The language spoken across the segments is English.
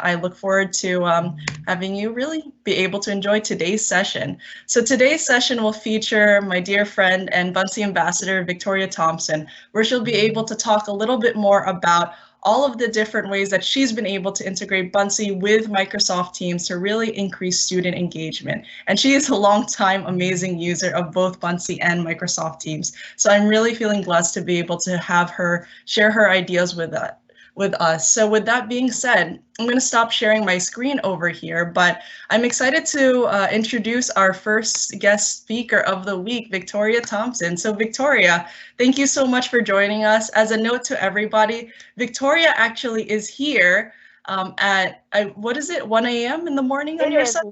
I look forward to having you really be able to enjoy today's session. So today's session will feature my dear friend and Bunsee ambassador, Victoria Thompson, where she'll be able to talk a little bit more about all of the different ways that she's been able to integrate Bunsee with Microsoft Teams to really increase student engagement. And she is a long-time amazing user of both Bunsee and Microsoft Teams. So I'm really feeling blessed to be able to have her share her ideas with us. So with that being said, I'm going to stop sharing my screen over here, but I'm excited to introduce our first guest speaker of the week, Victoria Thompson. So Victoria, thank you so much for joining us. As a note to everybody, Victoria actually is here at, what is it, 1 a.m. in the morning on your side?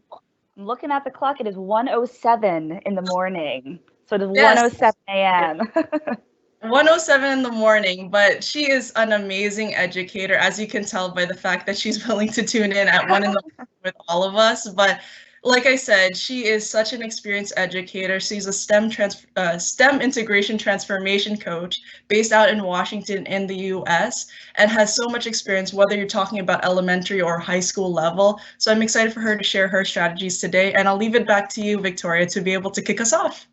I'm looking at the clock, it is 1:07 in the morning. So it is 1:07 a.m. 1:07 in the morning, but she is an amazing educator, as you can tell by the fact that she's willing to tune in at 1 in the morning with all of us. But like I said, she is such an experienced educator. She's a STEM integration transformation coach based out in Washington in the US and has so much experience, whether you're talking about elementary or high school level. So I'm excited for her to share her strategies today. And I'll leave it back to you, Victoria, to be able to kick us off.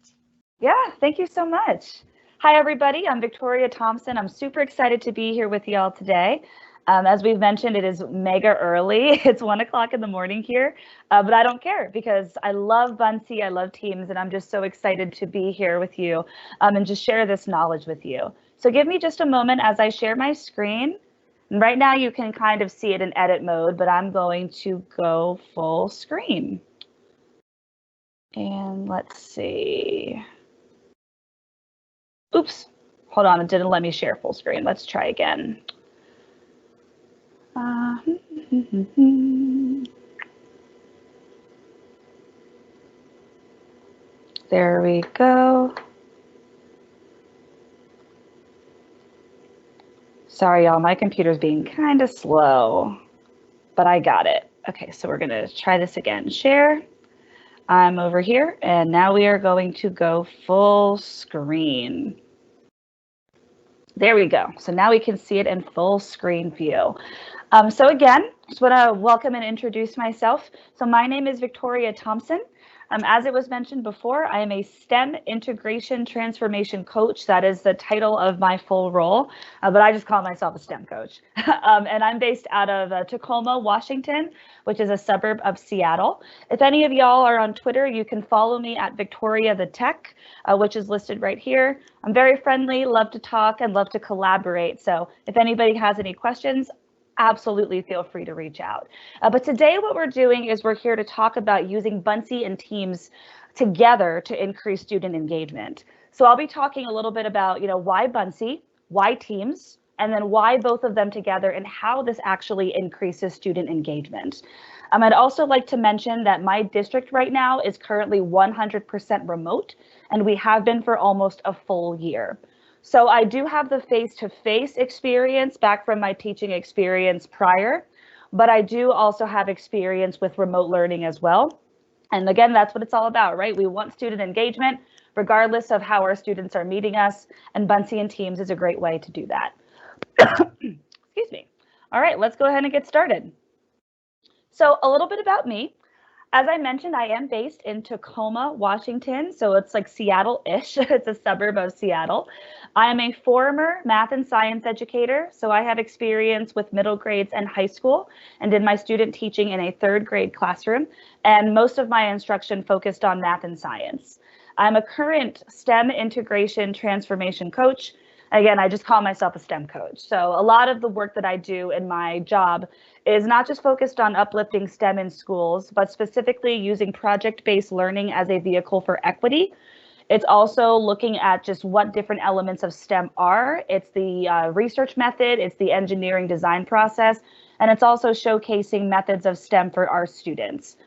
Yeah, thank you so much. Hi, everybody. I'm Victoria Thompson. I'm super excited to be here with y'all today. As we've mentioned, it is mega early. It's 1 o'clock in the morning here, but I don't care because I love Bunsee, I love Teams, and I'm just so excited to be here with you and just share this knowledge with you. So give me just a moment as I share my screen. And right now you can kind of see it in edit mode, but I'm going to go full screen. And let's see. Oops, hold on, it didn't let me share full screen. Let's try again. There we go. Sorry, y'all, my computer's being kind of slow, but I got it. Okay, so we're gonna try this again. Share. I'm over here, and now we are going to go full screen. There we go. So now we can see it in full screen view. So again, just want to welcome and introduce myself. So my name is Victoria Thompson. As it was mentioned before, I am a STEM integration transformation coach. That is the title of my full role, but I just call myself a STEM coach. And I'm based out of Tacoma, Washington, which is a suburb of Seattle. If any of y'all are on Twitter, you can follow me at Victoria the Tech, which is listed right here. I'm very friendly, love to talk, and love to collaborate. So if anybody has any questions, absolutely feel free to reach out. But today what we're doing is we're here to talk about using Bunsee and Teams together to increase student engagement. So I'll be talking a little bit about, why Bunsee, why Teams, and then why both of them together and how this actually increases student engagement. I'd also like to mention that my district right now is currently 100% remote, and we have been for almost a full year. So I do have the face-to-face experience back from my teaching experience prior, but I do also have experience with remote learning as well. And again, that's what it's all about, right? We want student engagement, regardless of how our students are meeting us, and Bunsee and Teams is a great way to do that. Excuse me. All right, let's go ahead and get started. So a little bit about me. As I mentioned, I am based in Tacoma, Washington, so it's like Seattle-ish. It's a suburb of Seattle. I am a former math and science educator, so I have experience with middle grades and high school and did my student teaching in a third grade classroom, and most of my instruction focused on math and science. I'm a current STEM integration transformation coach. Again, I just call myself a STEM coach. So a lot of the work that I do in my job is not just focused on uplifting STEM in schools, but specifically using project-based learning as a vehicle for equity. It's also looking at just what different elements of STEM are. It's the research method, it's the engineering design process, and it's also showcasing methods of STEM for our students.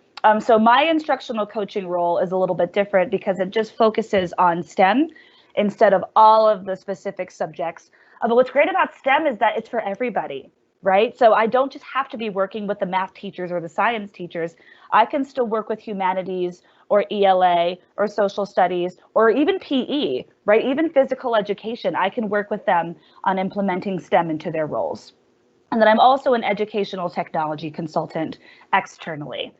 So my instructional coaching role is a little bit different because it just focuses on STEM instead of all of the specific subjects. But what's great about STEM is that it's for everybody, right? So I don't just have to be working with the math teachers or the science teachers. I can still work with humanities or ELA or social studies or even PE, right? Even physical education. I can work with them on implementing STEM into their roles. And then I'm also an educational technology consultant externally.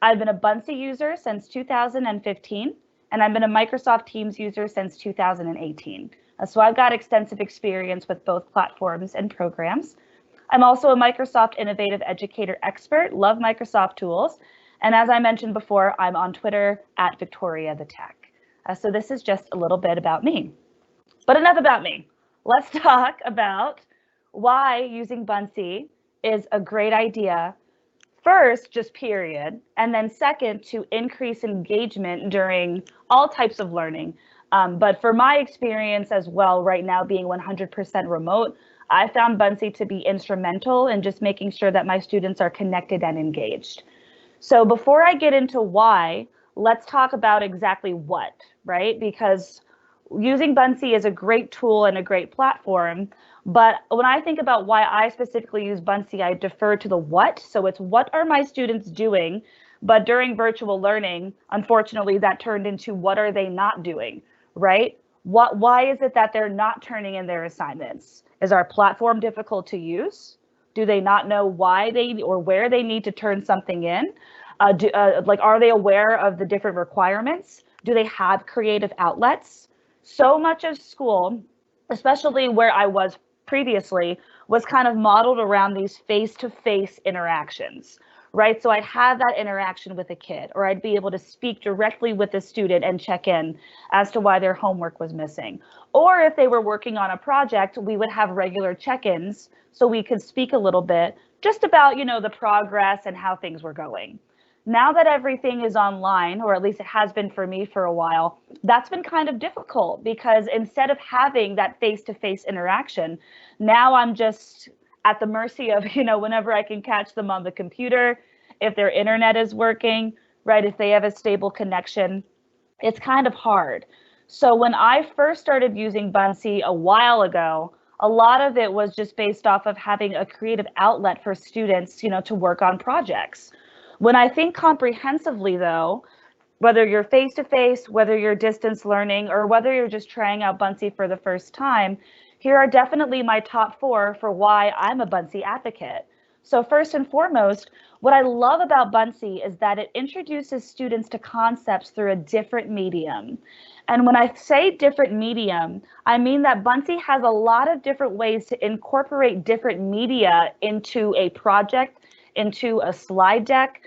I've been a Bunsee user since 2015, and I've been a Microsoft Teams user since 2018. So I've got extensive experience with both platforms and programs. I'm also a Microsoft Innovative Educator expert, love Microsoft tools. And as I mentioned before, I'm on Twitter at Victoria the Tech. So this is just a little bit about me. But enough about me. Let's talk about why using Bunsee is a great idea. First, just period. And then second, to increase engagement during all types of learning. But for my experience as well, right now being 100% remote, I found Bunsee to be instrumental in just making sure that my students are connected and engaged. So before I get into why, let's talk about exactly what, right? Because using Bunsee is a great tool and a great platform. But when I think about why I specifically use Bunsee, I defer to the what. So it's what are my students doing? But during virtual learning, unfortunately, that turned into what are they not doing, right? Why is it that they're not turning in their assignments? Is our platform difficult to use? Do they not know why they or where they need to turn something in? Are they aware of the different requirements? Do they have creative outlets? So much of school, especially where I was previously, was kind of modeled around these face-to-face interactions, right? So I'd have that interaction with a kid, or I'd be able to speak directly with the student and check in as to why their homework was missing. Or if they were working on a project, we would have regular check-ins so we could speak a little bit just about, the progress and how things were going. Now that everything is online, or at least it has been for me for a while, that's been kind of difficult because instead of having that face-to-face interaction, now I'm just at the mercy of, whenever I can catch them on the computer, if their internet is working, right, if they have a stable connection, it's kind of hard. So when I first started using Bunsee a while ago, a lot of it was just based off of having a creative outlet for students, to work on projects. When I think comprehensively, though, whether you're face-to-face, whether you're distance learning, or whether you're just trying out Bunsee for the first time, here are definitely my top 4 for why I'm a Bunsee advocate. So first and foremost, what I love about Bunsee is that it introduces students to concepts through a different medium. And when I say different medium, I mean that Bunsee has a lot of different ways to incorporate different media into a project, into a slide deck,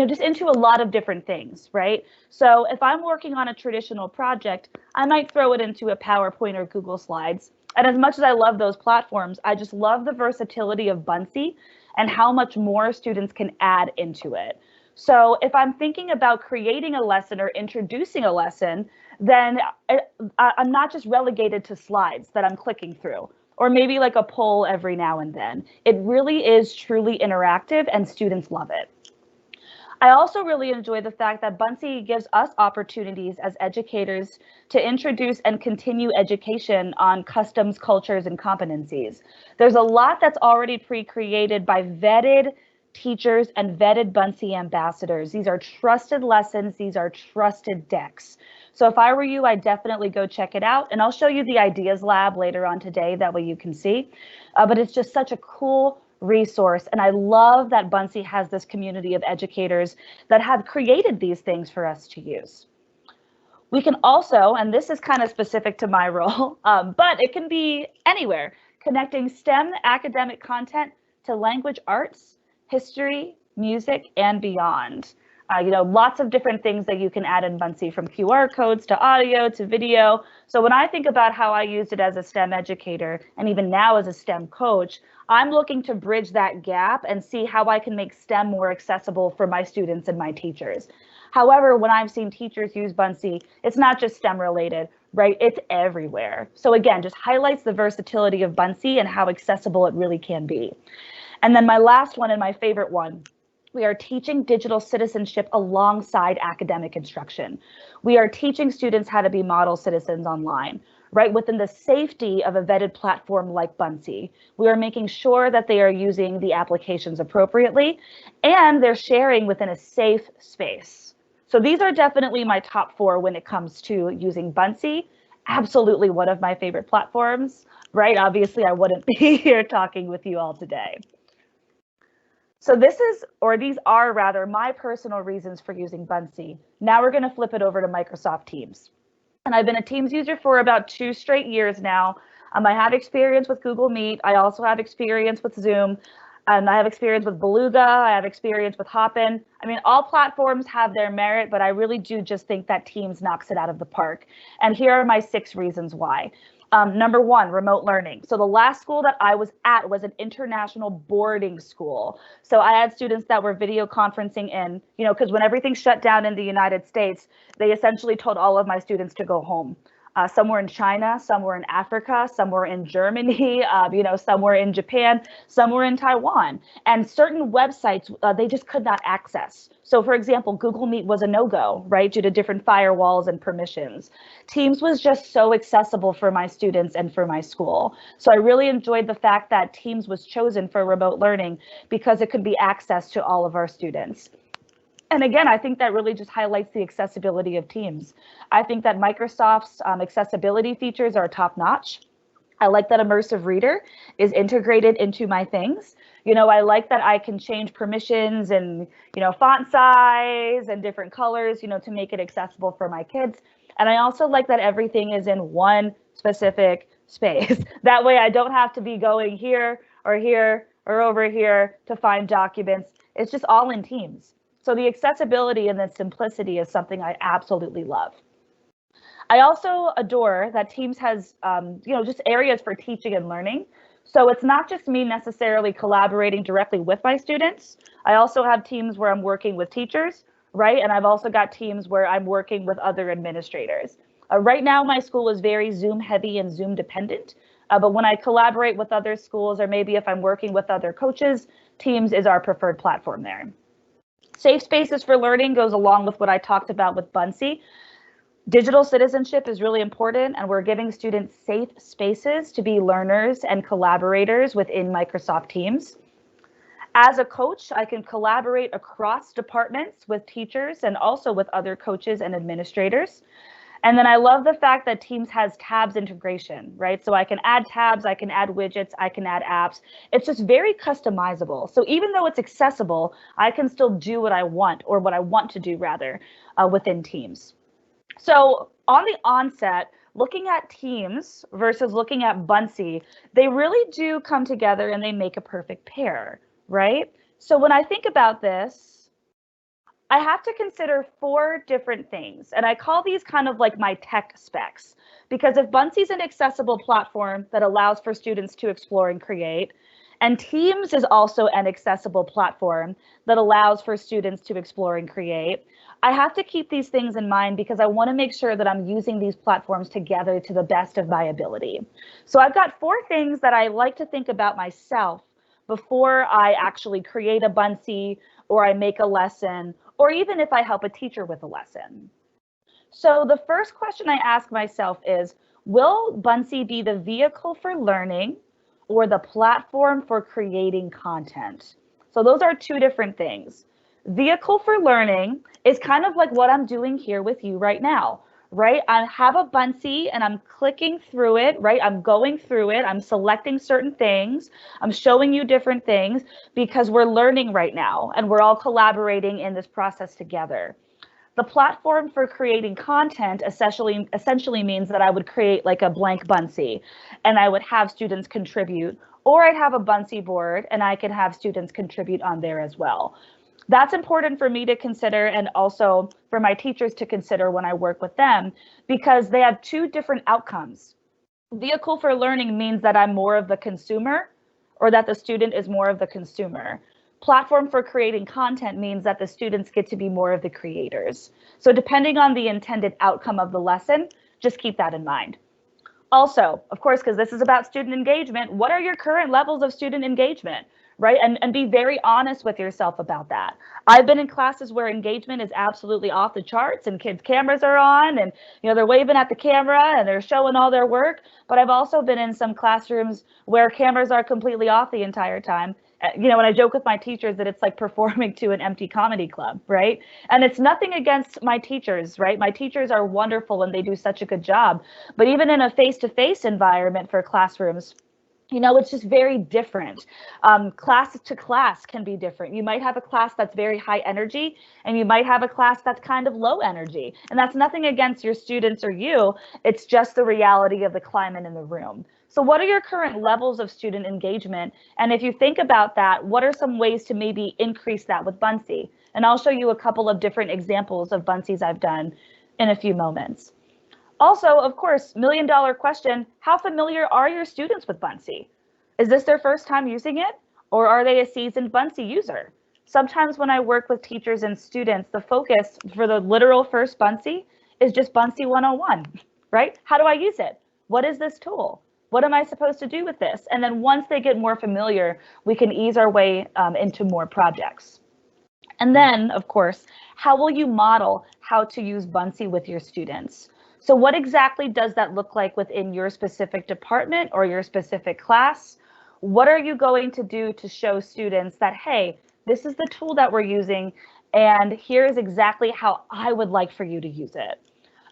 just into a lot of different things, right? So if I'm working on a traditional project, I might throw it into a PowerPoint or Google Slides. And as much as I love those platforms, I just love the versatility of Bunsee and how much more students can add into it. So if I'm thinking about creating a lesson or introducing a lesson, then I'm not just relegated to slides that I'm clicking through, or maybe like a poll every now and then. It really is truly interactive and students love it. I also really enjoy the fact that Bunsee gives us opportunities as educators to introduce and continue education on customs, cultures, and competencies. There's a lot that's already pre-created by vetted teachers and vetted Bunsee ambassadors. These are trusted lessons. These are trusted decks. So if I were you, I'd definitely go check it out. And I'll show you the Ideas Lab later on today. That way you can see. But it's just such a cool resource. And I love that Bunsee has this community of educators that have created these things for us to use. We can also, and this is kind of specific to my role, but it can be anywhere, connecting STEM academic content to language arts, history, music, and beyond. Lots of different things that you can add in Bunsee, from QR codes to audio to video. So when I think about how I used it as a STEM educator, and even now as a STEM coach, I'm looking to bridge that gap and see how I can make STEM more accessible for my students and my teachers. However, when I've seen teachers use Bunsee, it's not just STEM related, right? It's everywhere. So again, just highlights the versatility of Bunsee and how accessible it really can be. And then my last one and my favorite one, we are teaching digital citizenship alongside academic instruction. We are teaching students how to be model citizens online, right? Within the safety of a vetted platform like Bunsee. We are making sure that they are using the applications appropriately and they're sharing within a safe space. So these are definitely my top 4 when it comes to using Bunsee. Absolutely one of my favorite platforms, right? Obviously, I wouldn't be here talking with you all today. So these are rather my personal reasons for using Bunsee. Now we're going to flip it over to Microsoft Teams. And I've been a Teams user for about 2 straight years now. I have experience with Google Meet. I also have experience with Zoom. I have experience with Beluga. I have experience with Hopin. I mean, all platforms have their merit, but I really do just think that Teams knocks it out of the park. And here are my 6 reasons why. Number 1, remote learning. So the last school that I was at was an international boarding school. So I had students that were video conferencing in, because when everything shut down in the United States, they essentially told all of my students to go home. Some were in China, some were in Africa, some were in Germany, some were in Japan, some were in Taiwan. And certain websites, they just could not access. So for example, Google Meet was a no-go, right, due to different firewalls and permissions. Teams was just so accessible for my students and for my school. So I really enjoyed the fact that Teams was chosen for remote learning because it could be accessed to all of our students. And again, I think that really just highlights the accessibility of Teams. I think that Microsoft's accessibility features are top notch. I like that Immersive Reader is integrated into my things. I like that I can change permissions and, font size and different colors, to make it accessible for my kids. And I also like that everything is in one specific space. That way I don't have to be going here or over here to find documents. It's just all in Teams. So the accessibility and the simplicity is something I absolutely love. I also adore that Teams has, just areas for teaching and learning. So it's not just me necessarily collaborating directly with my students. I also have teams where I'm working with teachers, right? And I've also got teams where I'm working with other administrators. Right now, my school is very Zoom heavy and Zoom dependent. But when I collaborate with other schools, or maybe if I'm working with other coaches, Teams is our preferred platform there. Safe spaces for learning goes along with what I talked about with Bunsee. Digital citizenship is really important, and we're giving students safe spaces to be learners and collaborators within Microsoft Teams. As a coach, I can collaborate across departments with teachers and also with other coaches and administrators. And then I love the fact that Teams has tabs integration, right? So I can add tabs, I can add widgets, I can add apps. It's just very customizable. So even though it's accessible, I can still do what I want, or what I want to do rather, within Teams. So on the onset, looking at Teams versus looking at Bunsee, they really do come together and they make a perfect pair, right? So when I think about this, I have to consider 4 different things, and I call these kind of like my tech specs, because if Bunsee is an accessible platform that allows for students to explore and create, and Teams is also an accessible platform that allows for students to explore and create, I have to keep these things in mind because I want to make sure that I'm using these platforms together to the best of my ability. So I've got 4 things that I like to think about myself before I actually create a Bunsee, or I make a lesson, or even if I help a teacher with a lesson. So the first question I ask myself is, will Bunsee be the vehicle for learning or the platform for creating content? So those are 2 different things. Vehicle for learning is kind of like what I'm doing here with you right now, right? I have a Bunsee and I'm clicking through it, right? I'm going through it. I'm selecting certain things. I'm showing you different things because we're learning right now and we're all collaborating in this process together. The platform for creating content essentially means that I would create like a blank Bunsee and I would have students contribute, or I'd have a Bunsee board and I could have students contribute on there as well. That's important for me to consider, and also for my teachers to consider when I work with them, because they have 2 different outcomes. Vehicle for learning means that I'm more of the consumer, or that the student is more of the consumer. Platform for creating content means that the students get to be more of the creators. So depending on the intended outcome of the lesson, just keep that in mind. Also, of course, because this is about student engagement, what are your current levels of student engagement? Right? And be very honest with yourself about that. I've been in classes where engagement is absolutely off the charts and kids' cameras are on and they're waving at the camera and they're showing all their work. But I've also been in some classrooms where cameras are completely off the entire time. And I joke with my teachers that it's like performing to an empty comedy club, right? And it's nothing against my teachers, right? My teachers are wonderful and they do such a good job. But even in a face-to-face environment for classrooms, You know, it's just very different. Class to class can be different. You might have a class that's very high energy, and you might have a class that's kind of low energy. And that's nothing against your students or you. It's just the reality of the climate in the room. So what are your current levels of student engagement? And if you think about that, what are some ways to maybe increase that with Bunsee? And I'll show you a couple of different examples of Bunsees I've done in a few moments. Also, of course, $1,000,000 question, how familiar are your students with Bunsee? Is this their first time using it, or are they a seasoned Bunsee user? Sometimes when I work with teachers and students, the focus for the literal first Bunsee is just Bunsee 101, right? How do I use it? What is this tool? What am I supposed to do with this? And then once they get more familiar, we can ease our way into more projects. And then, of course, how will you model how to use Bunsee with your students? So what exactly does that look like within your specific department or your specific class? What are you going to do to show students that, hey, this is the tool that we're using, and here's exactly how I would like for you to use it.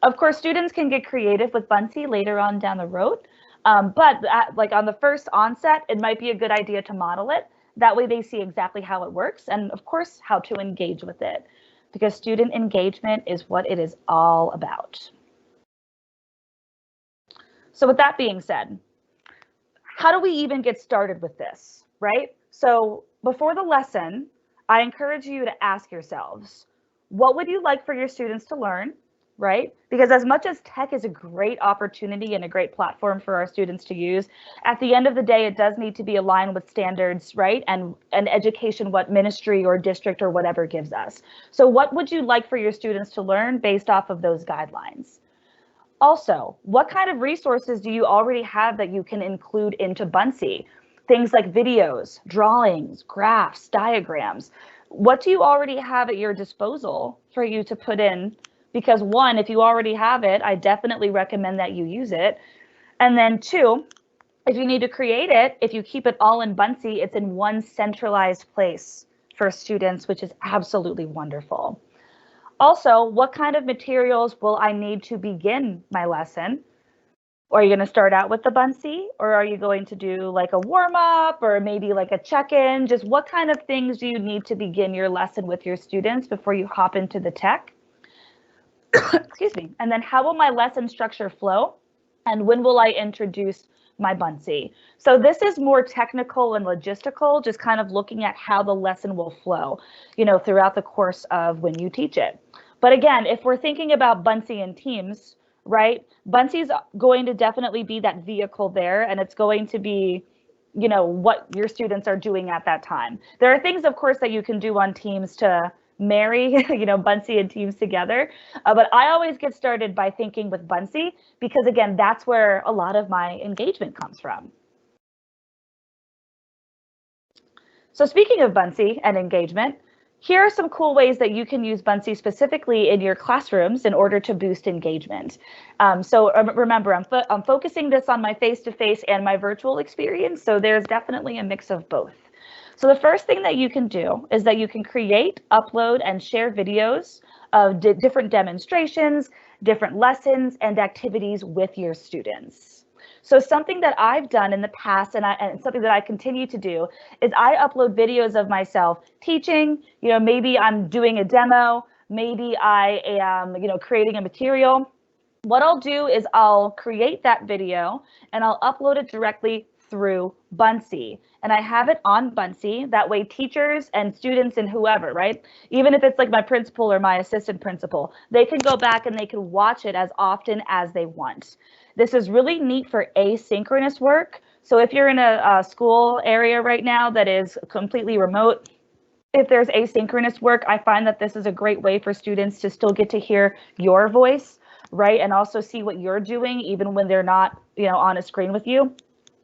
Of course, students can get creative with Bunsee later on down the road, but like on the first onset, it might be a good idea to model it. That way they see exactly how it works, and of course, how to engage with it, because student engagement is what it is all about. So with that being said, how do we even get started with this, right? So before the lesson, I encourage you to ask yourselves, what would you like for your students to learn, right? Because as much as tech is a great opportunity and a great platform for our students to use, at the end of the day, it does need to be aligned with standards, right? And education, what ministry or district or whatever gives us. So what would you like for your students to learn based off of those guidelines? Also, what kind of resources do you already have that you can include into Bunsee? Things like videos, drawings, graphs, diagrams. What do you already have at your disposal for you to put in? Because one, if you already have it, I definitely recommend that you use it. And then two, if you need to create it, if you keep it all in Bunsee, it's in one centralized place for students, which is absolutely wonderful. Also, what kind of materials will I need to begin my lesson? Are you going to start out with the Bunsee, or are you going to do like a warm up or maybe like a check-in? Just what kind of things do you need to begin your lesson with your students before you hop into the tech? Excuse me. And then how will my lesson structure flow? And when will I introduce my Bunsee? So this is more technical and logistical, just kind of looking at how the lesson will flow, you know, throughout the course of when you teach it. But again, if we're thinking about Bunsee and teams, right, Bunsee's going to definitely be that vehicle there, and it's going to be, you know, what your students are doing at that time. There are things, of course, that you can do on teams to marry, you know, Bunsee and teams together. But I always get started by thinking with Bunsee, because again, that's where a lot of my engagement comes from. So speaking of Bunsee and engagement, here are some cool ways that you can use Bunsee specifically in your classrooms in order to boost engagement. So remember, I'm focusing this on my face-to-face and my virtual experience, so there's definitely a mix of both. So the first thing that you can do is that you can create, upload, and share videos of different demonstrations, different lessons, and activities with your students. So something that I've done in the past, and something that I continue to do, is I upload videos of myself teaching. You know, maybe I'm doing a demo, maybe I am, you know, creating a material. What I'll do is I'll create that video and I'll upload it directly through Bunsee, and I have it on Bunsee. That way teachers and students and whoever, right, even if it's like my principal or my assistant principal, they can go back and they can watch it as often as they want. This is really neat for asynchronous work. So if you're in a school area right now that is completely remote, if there's asynchronous work, I find that this is a great way for students to still get to hear your voice, right, and also see what you're doing even when they're not, you know, on a screen with you.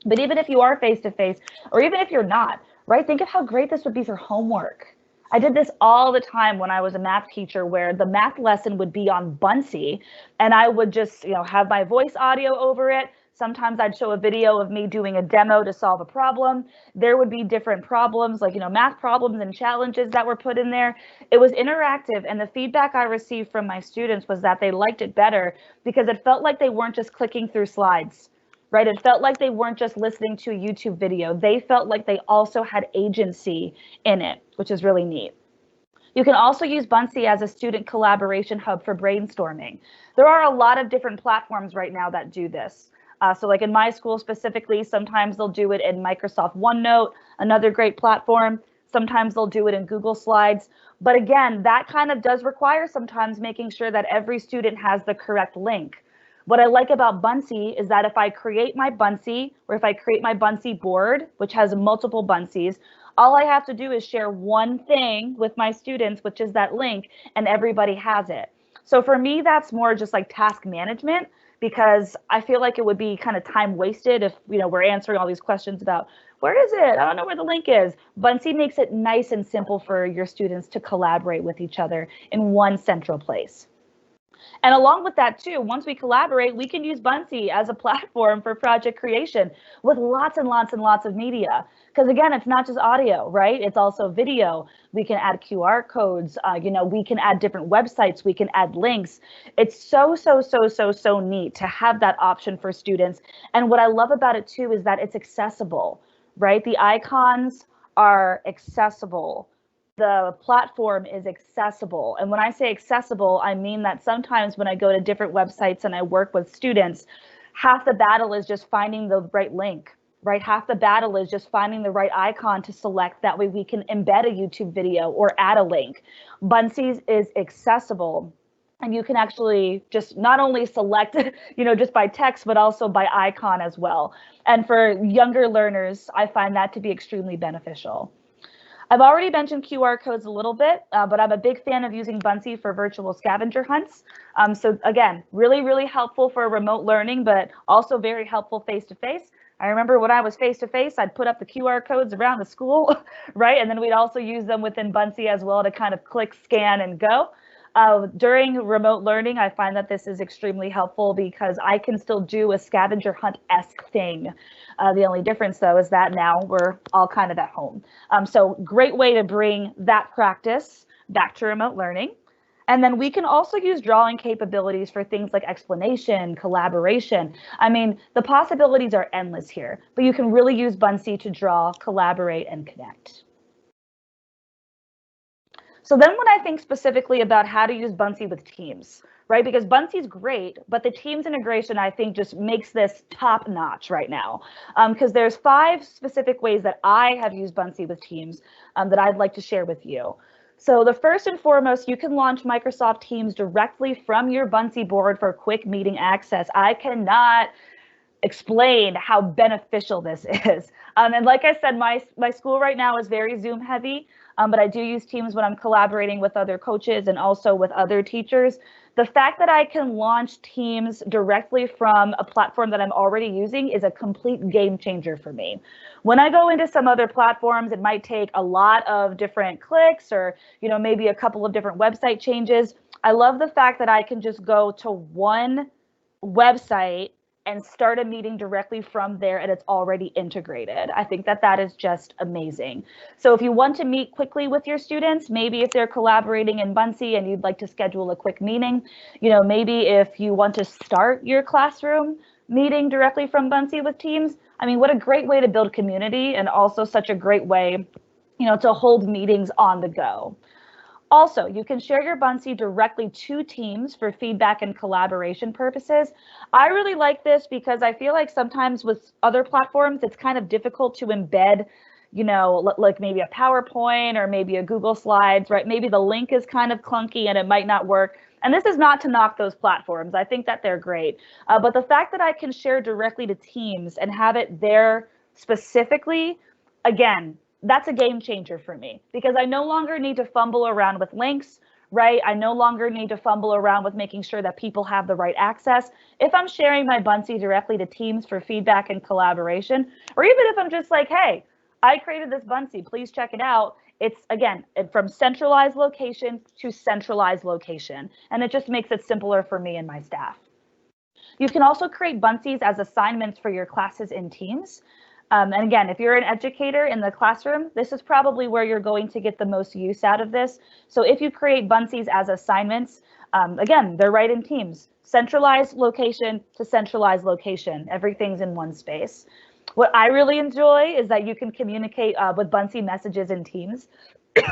But even if you are face-to-face, or even if you're not, right, think of how great this would be for homework. I did this all the time when I was a math teacher, where the math lesson would be on Bunsee, and I would just, you know, have my voice audio over it. Sometimes I'd show a video of me doing a demo to solve a problem. There would be different problems, like, you know, math problems and challenges that were put in there. It was interactive, and the feedback I received from my students was that they liked it better because it felt like they weren't just clicking through slides, right? It felt like they weren't just listening to a YouTube video. They felt like they also had agency in it, which is really neat. You can also use Bunsee as a student collaboration hub for brainstorming. There are a lot of different platforms right now that do this. So like in my school specifically, sometimes they'll do it in Microsoft OneNote, another great platform. Sometimes they'll do it in Google Slides. But again, that kind of does require sometimes making sure that every student has the correct link. What I like about Bunsee is that if I create my Bunsee, or if I create my Bunsee board, which has multiple Bunsees, all I have to do is share one thing with my students, which is that link, and everybody has it. So for me, that's more just like task management, because I feel like it would be kind of time wasted if, you know, we're answering all these questions about where is it? I don't know where the link is. Bunsee makes it nice and simple for your students to collaborate with each other in one central place. And along with that too, once we collaborate, we can use Bunsee as a platform for project creation with lots and lots and lots of media. Because again, it's not just audio, right? It's also video. We can add QR codes, we can add different websites, we can add links. It's so neat to have that option for students. And what I love about it too is that it's accessible, right? The icons are accessible. The platform is accessible. And when I say accessible, I mean that sometimes when I go to different websites and I work with students, half the battle is just finding the right link, right? Half the battle is just finding the right icon to select. That way we can embed a YouTube video or add a link. Buncies is accessible. And you can actually just not only select, just by text, but also by icon as well. And for younger learners, I find that to be extremely beneficial. I've already mentioned QR codes a little bit, but I'm a big fan of using Bunsee for virtual scavenger hunts. So again, really helpful for remote learning, but also very helpful face-to-face. I remember when I was face-to-face, I'd put up the QR codes around the school, right? And then we'd also use them within Bunsee as well to kind of click, scan, and go. During remote learning, I find that this is extremely helpful because I can still do a scavenger hunt-esque thing. The only difference, though, is that now we're all kind of at home. So great way to bring that practice back to remote learning. And then we can also use drawing capabilities for things like explanation, collaboration. I mean, the possibilities are endless here, but you can really use Bunsee to draw, collaborate, and connect. So then when I think specifically about how to use Bunsee with teams, right? Because Bunsee is great, but the teams integration, I think, just makes this top notch right now. Because there's 5 specific ways that I have used Bunsee with teams that I'd like to share with you. So the first and foremost, you can launch Microsoft Teams directly from your Bunsee board for quick meeting access. I cannot explain how beneficial this is. And like I said, my school right now is very Zoom heavy, but I do use Teams when I'm collaborating with other coaches and also with other teachers. The fact that I can launch Teams directly from a platform that I'm already using is a complete game changer for me. When I go into some other platforms, it might take a lot of different clicks or, maybe a couple of different website changes. I love the fact that I can just go to one website and start a meeting directly from there, and it's already integrated. I think that is just amazing. So if you want to meet quickly with your students, maybe if they're collaborating in Bunsee and you'd like to schedule a quick meeting, maybe if you want to start your classroom meeting directly from Bunsee with Teams, I mean, what a great way to build community, and also such a great way, to hold meetings on the go. Also, you can share your Bunsee directly to teams for feedback and collaboration purposes. I really like this because I feel like sometimes with other platforms, it's kind of difficult to embed, like maybe a PowerPoint or maybe a Google Slides, right? Maybe the link is kind of clunky and it might not work. And this is not to knock those platforms. I think that they're great. But the fact that I can share directly to teams and have it there specifically, again, that's a game changer for me because I no longer need to fumble around with links, right? I no longer need to fumble around with making sure that people have the right access. If I'm sharing my Bunsee directly to teams for feedback and collaboration, or even if I'm just like, hey, I created this Bunsee, please check it out. It's, again, from centralized location to centralized location, and it just makes it simpler for me and my staff. You can also create Bunsees as assignments for your classes in Teams. And again, if you're an educator in the classroom, this is probably where you're going to get the most use out of this. So if you create Bunsees as assignments, Again, they're right in teams. Centralized location to centralized location. Everything's in one space. What I really enjoy is that you can communicate with Bunsee messages in teams.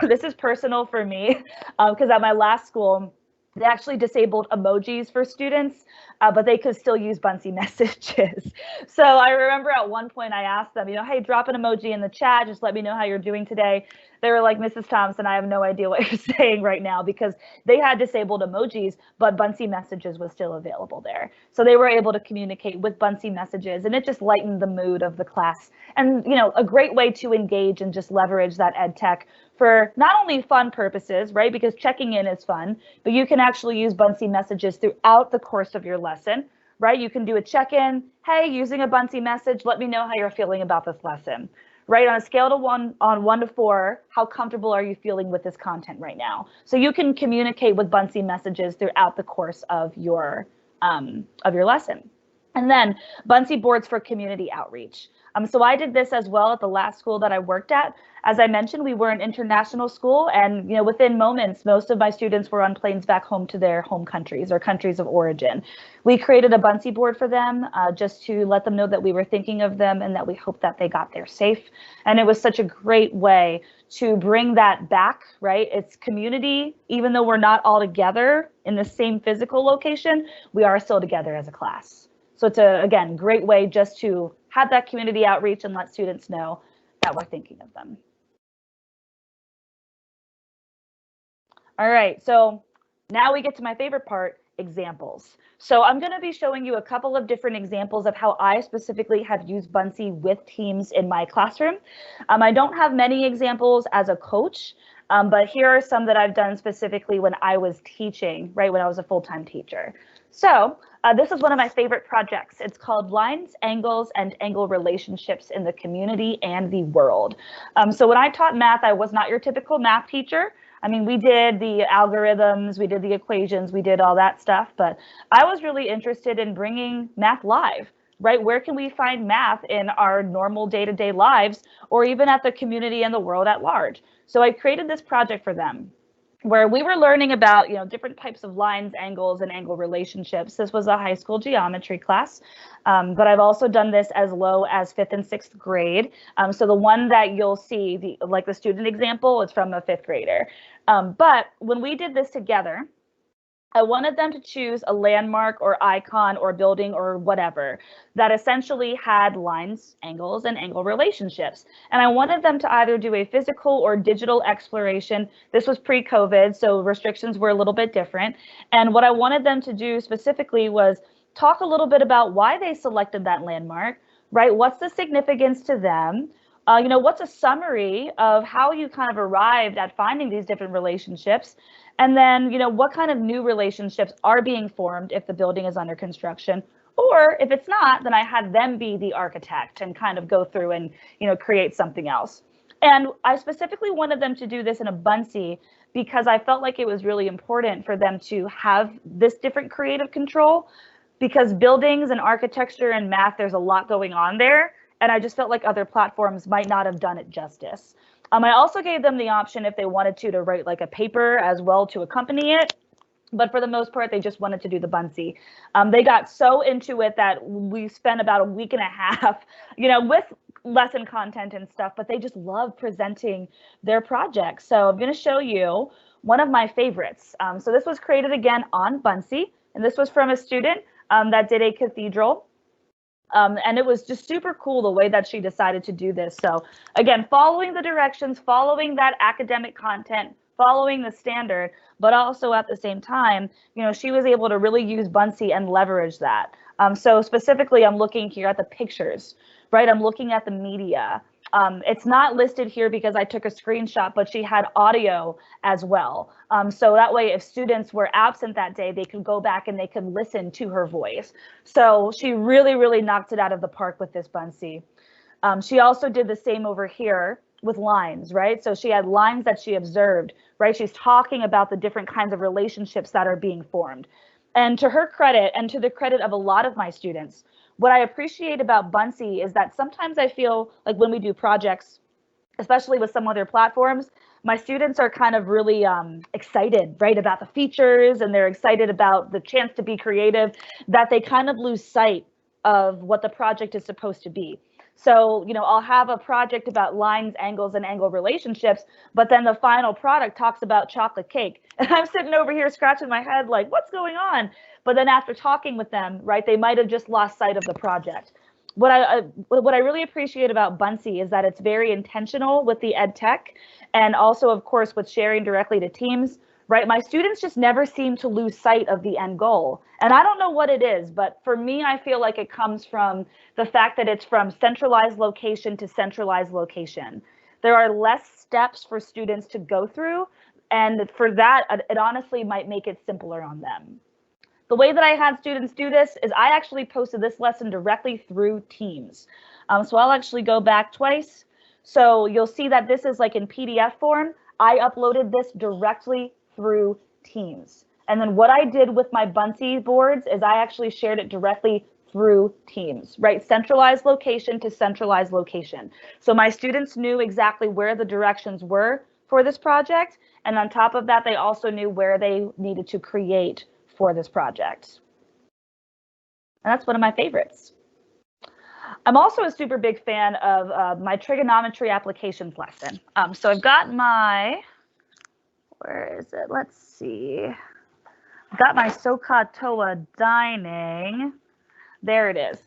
This is personal for me because at my last school, they actually disabled emojis for students, but they could still use Bunsee messages. So I remember at one point I asked them, hey, drop an emoji in the chat. Just let me know how you're doing today. They were like, Mrs. Thompson, I have no idea what you're saying right now, because they had disabled emojis, but Bunsee messages was still available there. So they were able to communicate with Bunsee messages, and it just lightened the mood of the class. And, a great way to engage and just leverage that ed tech for not only fun purposes, right? Because checking in is fun, but you can actually use Bunsee messages throughout the course of your lesson, right? You can do a check-in. Hey, using a Bunsee message, let me know how you're feeling about this lesson, right? On a scale of 1 to 4, how comfortable are you feeling with this content right now? So you can communicate with Bunsee messages throughout the course of your lesson. And then Bunsee boards for community outreach. So I did this as well at the last school that I worked at. As I mentioned, we were an international school, and within moments, most of my students were on planes back home to their home countries or countries of origin. We created a Bunsee board for them just to let them know that we were thinking of them and that we hope that they got there safe. And it was such a great way to bring that back, right? It's community. Even though we're not all together in the same physical location, we are still together as a class. So it's again, great way just to have that community outreach and let students know that we're thinking of them. All right, so now we get to my favorite part, examples. So I'm going to be showing you a couple of different examples of how I specifically have used Bunsee with teams in my classroom. I don't have many examples as a coach, but here are some that I've done specifically when I was teaching, right, when I was a full-time teacher. So this is one of my favorite projects. It's called Lines, Angles, and Angle Relationships in the Community and the World. So when I taught math, I was not your typical math teacher. I mean, we did the algorithms, we did the equations, we did all that stuff, but I was really interested in bringing math live, right? Where can we find math in our normal day-to-day lives, or even at the community and the world at large? So I created this project for them, where we were learning about, different types of lines, angles, and angle relationships. This was a high school geometry class, but I've also done this as low as 5th and 6th grade. So the one that you'll see, the student example, is from a 5th grader. But when we did this together, I wanted them to choose a landmark or icon or building or whatever that essentially had lines, angles, and angle relationships. And I wanted them to either do a physical or digital exploration. This was pre-COVID, so restrictions were a little bit different. And what I wanted them to do specifically was talk a little bit about why they selected that landmark, right? What's the significance to them? What's a summary of how you kind of arrived at finding these different relationships? And then, what kind of new relationships are being formed if the building is under construction? Or if it's not, then I had them be the architect and kind of go through and, create something else. And I specifically wanted them to do this in a Bunsee because I felt like it was really important for them to have this different creative control, because buildings and architecture and math, there's a lot going on there. And I just felt like other platforms might not have done it justice. I also gave them the option, if they wanted to write like a paper as well to accompany it. But for the most part, they just wanted to do the Bunsee. They got so into it that we spent about a week and a half, with lesson content and stuff, but they just love presenting their projects. So I'm going to show you one of my favorites. So this was created again on Bunsee, and this was from a student that did a cathedral. And it was just super cool the way that she decided to do this. So again, following the directions, following that academic content, following the standard, but also at the same time, she was able to really use Bunsee and leverage that. So specifically, I'm looking here at the pictures, right? I'm looking at the media. It's not listed here because I took a screenshot, but she had audio as well. So that way, if students were absent that day, they could go back and they could listen to her voice. So she really, really knocked it out of the park with this Bunsee. She also did the same over here with lines, right? So she had lines that she observed, right? She's talking about the different kinds of relationships that are being formed. And to her credit, and to the credit of a lot of my students, what I appreciate about Bunsee is that sometimes I feel like when we do projects, especially with some other platforms, my students are kind of really excited, right, about the features, and they're excited about the chance to be creative, that they kind of lose sight of what the project is supposed to be. So, you know, I'll have a project about lines, angles, and angle relationships, but then the final product talks about chocolate cake. And I'm sitting over here scratching my head like, what's going on? But then after talking with them, right, they might have just lost sight of the project. What I really appreciate about Bunsee is that it's very intentional with the ed tech, and also, of course, with sharing directly to teams, right? My students just never seem to lose sight of the end goal. And I don't know what it is, but for me, I feel like it comes from the fact that it's from centralized location to centralized location. There are less steps for students to go through, and for that, it honestly might make it simpler on them. The way that I had students do this is I actually posted this lesson directly through Teams. So I'll actually go back twice. So you'll see that this is like in PDF form. I uploaded this directly through Teams. And then what I did with my Bunsee boards is I actually shared it directly through Teams, right? Centralized location to centralized location. So my students knew exactly where the directions were for this project. And on top of that, they also knew where they needed to create for this project. And that's one of my favorites. I'm also a super big fan of my trigonometry applications lesson. So I've got my, where is it? Let's see. I've got my SOHCAHTOA dining. There it is.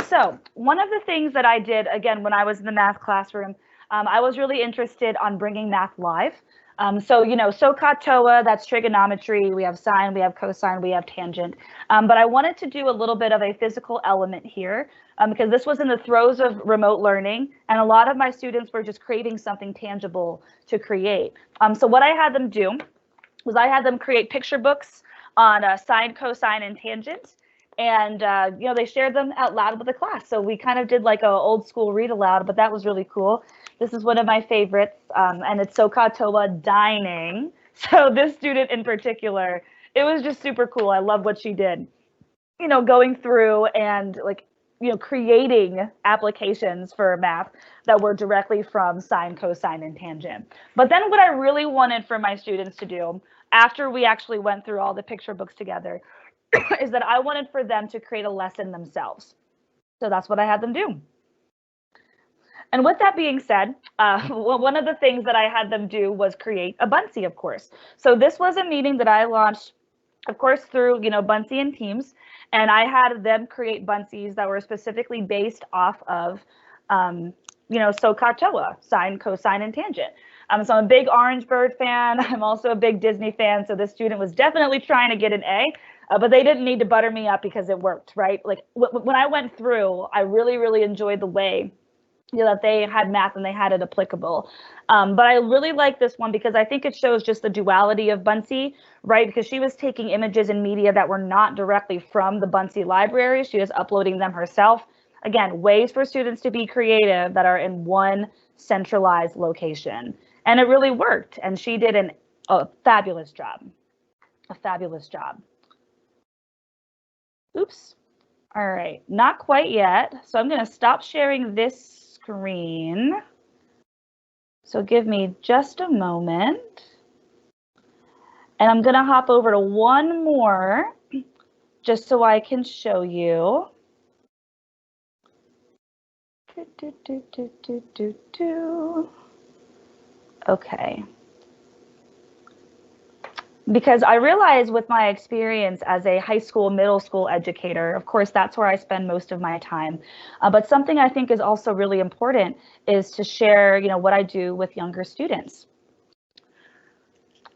So one of the things that I did, again, when I was in the math classroom, I was really interested on bringing math live. So, you know, SOHCAHTOA, that's trigonometry, we have sine, we have cosine, we have tangent. But I wanted to do a little bit of a physical element here because this was in the throes of remote learning, and a lot of my students were just craving something tangible to create. So what I had them do was I had them create picture books on sine, cosine, and tangent. And, you know, they shared them out loud with the class. So we kind of did like a old school read aloud, but that was really cool. This is one of my favorites, and it's SOHCAHTOA dining. So this student in particular, it was just super cool. I love what she did, you know, going through and like, you know, creating applications for math that were directly from sine, cosine, and tangent. But then what I really wanted for my students to do after we actually went through all the picture books together is that I wanted for them to create a lesson themselves. So that's what I had them do. And with that being said, one of the things that I had them do was create a Bunsee, of course. So this was a meeting that I launched, of course, through, you know, Bunsee and Teams, and I had them create Bunsees that were specifically based off of, you know, SOHCAHTOA, sine, cosine, and tangent. So I'm a big Orange Bird fan. I'm also a big Disney fan. So this student was definitely trying to get an A, but they didn't need to butter me up because it worked, right? Like when I went through, I really, really enjoyed the way, you know, that they had math and they had it applicable. But I really like this one because I think it shows just the duality of Bunsee, right? Because she was taking images and media that were not directly from the Bunsee library. She was uploading them herself. Again, ways for students to be creative that are in one centralized location. And it really worked. And she did a fabulous job. A fabulous job. Oops. All right, not quite yet. So I'm going to stop sharing this screen. So give me just a moment. And I'm going to hop over to one more just so I can show you. Okay. Because I realize with my experience as a high school, middle school educator, of course, that's where I spend most of my time. But something I think is also really important is to share, you know, what I do with younger students.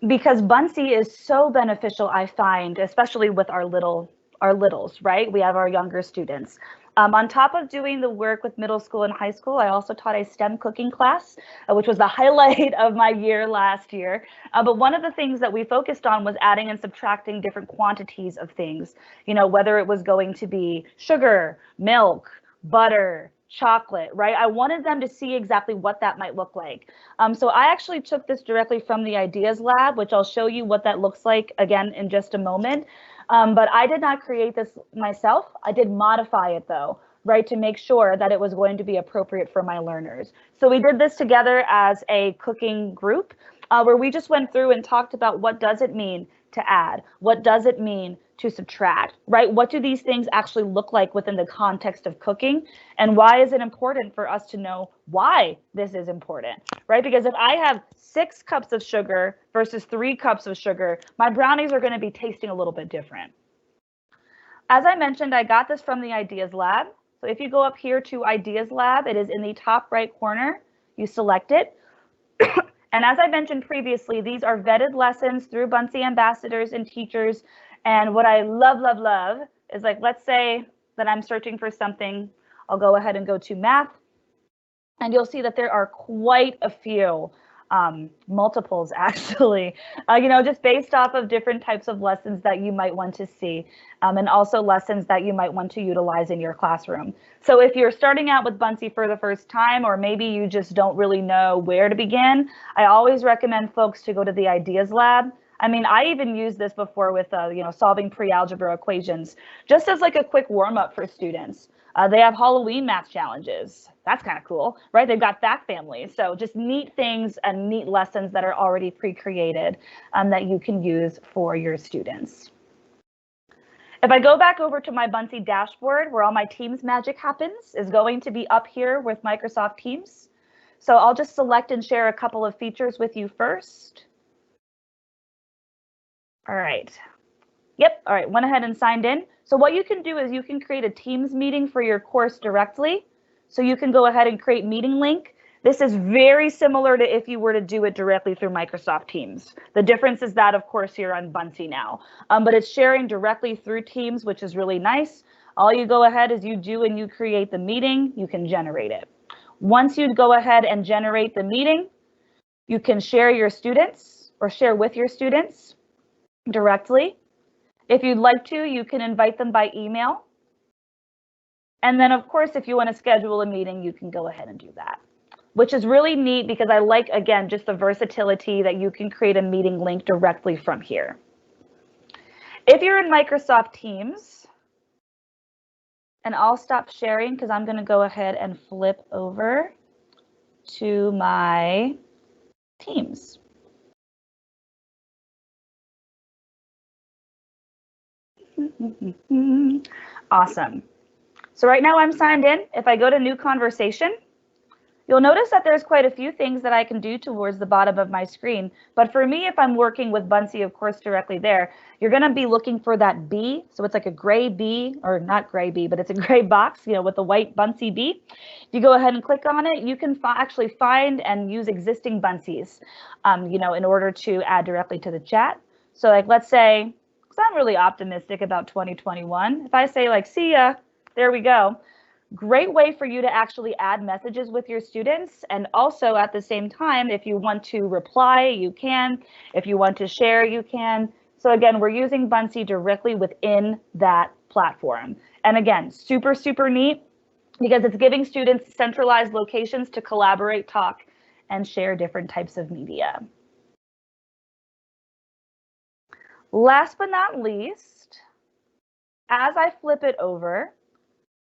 Because Bunsee is so beneficial, I find, especially with our littles, right? We have our younger students. On top of doing the work with middle school and high school, I also taught a STEM cooking class, which was the highlight of my year last year. But one of the things that we focused on was adding and subtracting different quantities of things, you know, whether it was going to be sugar, milk, butter, chocolate, right? I wanted them to see exactly what that might look like. So I actually took this directly from the Ideas Lab, which I'll show you what that looks like again in just a moment. But I did not create this myself. I did modify it though, right, to make sure that it was going to be appropriate for my learners. So we did this together as a cooking group. where we just went through and talked about what does it mean to add? What does it mean to subtract, right? What do these things actually look like within the context of cooking? And why is it important for us to know why this is important, right? Because if I have 6 cups of sugar versus 3 cups of sugar, my brownies are going to be tasting a little bit different. As I mentioned, I got this from the Ideas Lab. So if you go up here to Ideas Lab, it is in the top right corner. You select it. And as I mentioned previously, these are vetted lessons through Buncee ambassadors and teachers. And what I love, love, love is, like, let's say that I'm searching for something. I'll go ahead and go to math. And you'll see that there are quite a few multiples, actually, just based off of different types of lessons that you might want to see, and also lessons that you might want to utilize in your classroom. So if you're starting out with Buncee for the first time, or maybe you just don't really know where to begin, I always recommend folks to go to the Ideas Lab. I mean, I even used this before with, solving pre-algebra equations, just as like a quick warm-up for students. They have Halloween math challenges. That's kind of cool, right? They've got fact families. So just neat things and neat lessons that are already pre-created that you can use for your students. If I go back over to my Buncee dashboard, where all my Teams magic happens is going to be up here with Microsoft Teams. So I'll just select and share a couple of features with you first. All right. Yep. All right. Went ahead and signed in. So what you can do is you can create a Teams meeting for your course directly. So you can go ahead and create meeting link. This is very similar to if you were to do it directly through Microsoft Teams. The difference is that, of course, you're on Buncee now, but it's sharing directly through Teams, which is really nice. All you go ahead is you do and you create the meeting, you can generate it. Once you go ahead and generate the meeting, you can share your students or share with your students directly. If you'd like to, you can invite them by email. And then, of course, if you want to schedule a meeting, you can go ahead and do that, which is really neat because I like, again, just the versatility that you can create a meeting link directly from here. If you're in Microsoft Teams, and I'll stop sharing because I'm going to go ahead and flip over to my Teams. Awesome. So right now I'm signed in. If I go to new conversation, you'll notice that there's quite a few things that I can do towards the bottom of my screen. But for me, if I'm working with Buncee, of course, directly there, you're going to be looking for that B. So it's like a gray B, or not gray B, but it's a gray box, with the white Buncee B. If you go ahead and click on it, you can actually find and use existing Buncees, in order to add directly to the chat. So like, let's say, because I'm really optimistic about 2021. If I say like, see ya, there we go. Great way for you to actually add messages with your students. And also at the same time, if you want to reply, you can. If you want to share, you can. So again, we're using Buncee directly within that platform. And again, super, super neat because it's giving students centralized locations to collaborate, talk, and share different types of media. Last but not least, as I flip it over,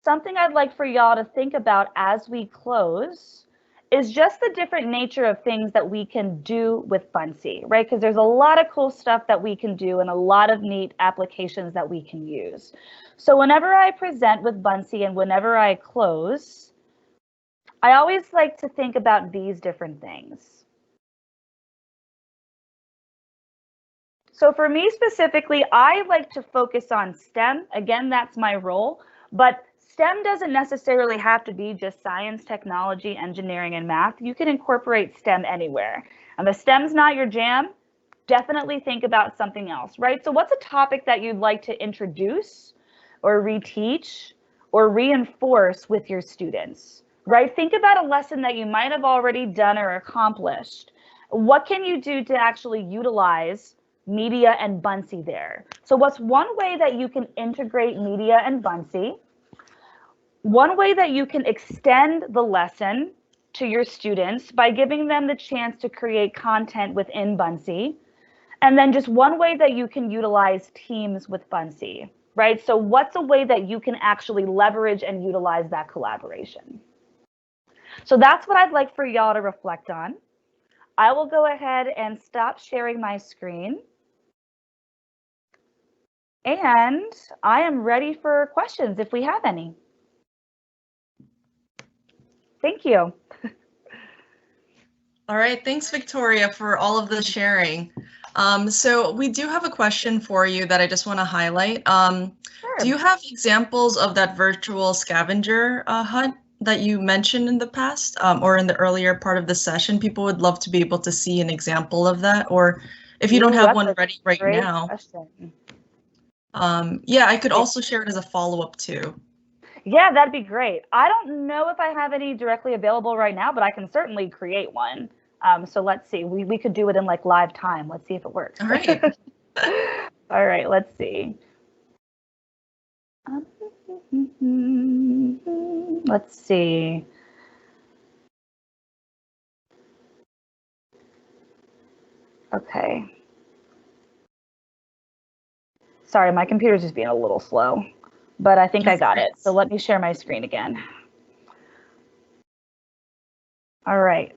something I'd like for y'all to think about as we close is just the different nature of things that we can do with Buncee, right? Because there's a lot of cool stuff that we can do and a lot of neat applications that we can use. So whenever I present with Buncee and whenever I close, I always like to think about these different things. So for me specifically, I like to focus on STEM. Again, that's my role, but STEM doesn't necessarily have to be just science, technology, engineering, and math. You can incorporate STEM anywhere. And if STEM's not your jam, definitely think about something else, right? So what's a topic that you'd like to introduce or reteach or reinforce with your students, right? Think about a lesson that you might have already done or accomplished. What can you do to actually utilize media and Buncee there? So what's one way that you can integrate media and Buncee? One way that you can extend the lesson to your students by giving them the chance to create content within Buncee. And then just one way that you can utilize teams with Buncee, right? So what's a way that you can actually leverage and utilize that collaboration? So that's what I'd like for y'all to reflect on. I will go ahead and stop sharing my screen. And I am ready for questions if we have any. Thank you. All right, thanks, Victoria, for all of the sharing. So we do have a question for you that I just want to highlight. Sure. Do you have examples of that virtual scavenger hunt that you mentioned in the past or in the earlier part of the session? People would love to be able to see an example of that, or if you don't have one ready right now. Question. Yeah, I could also share it as a follow-up too. Yeah, that'd be great. I don't know if I have any directly available right now, but I can certainly create one. So let's see, we could do it in like live time. Let's see if it works. All right. All right, let's see. Let's see. Okay. Sorry, my computer's just being a little slow, but I think I got it. So let me share my screen again. All right.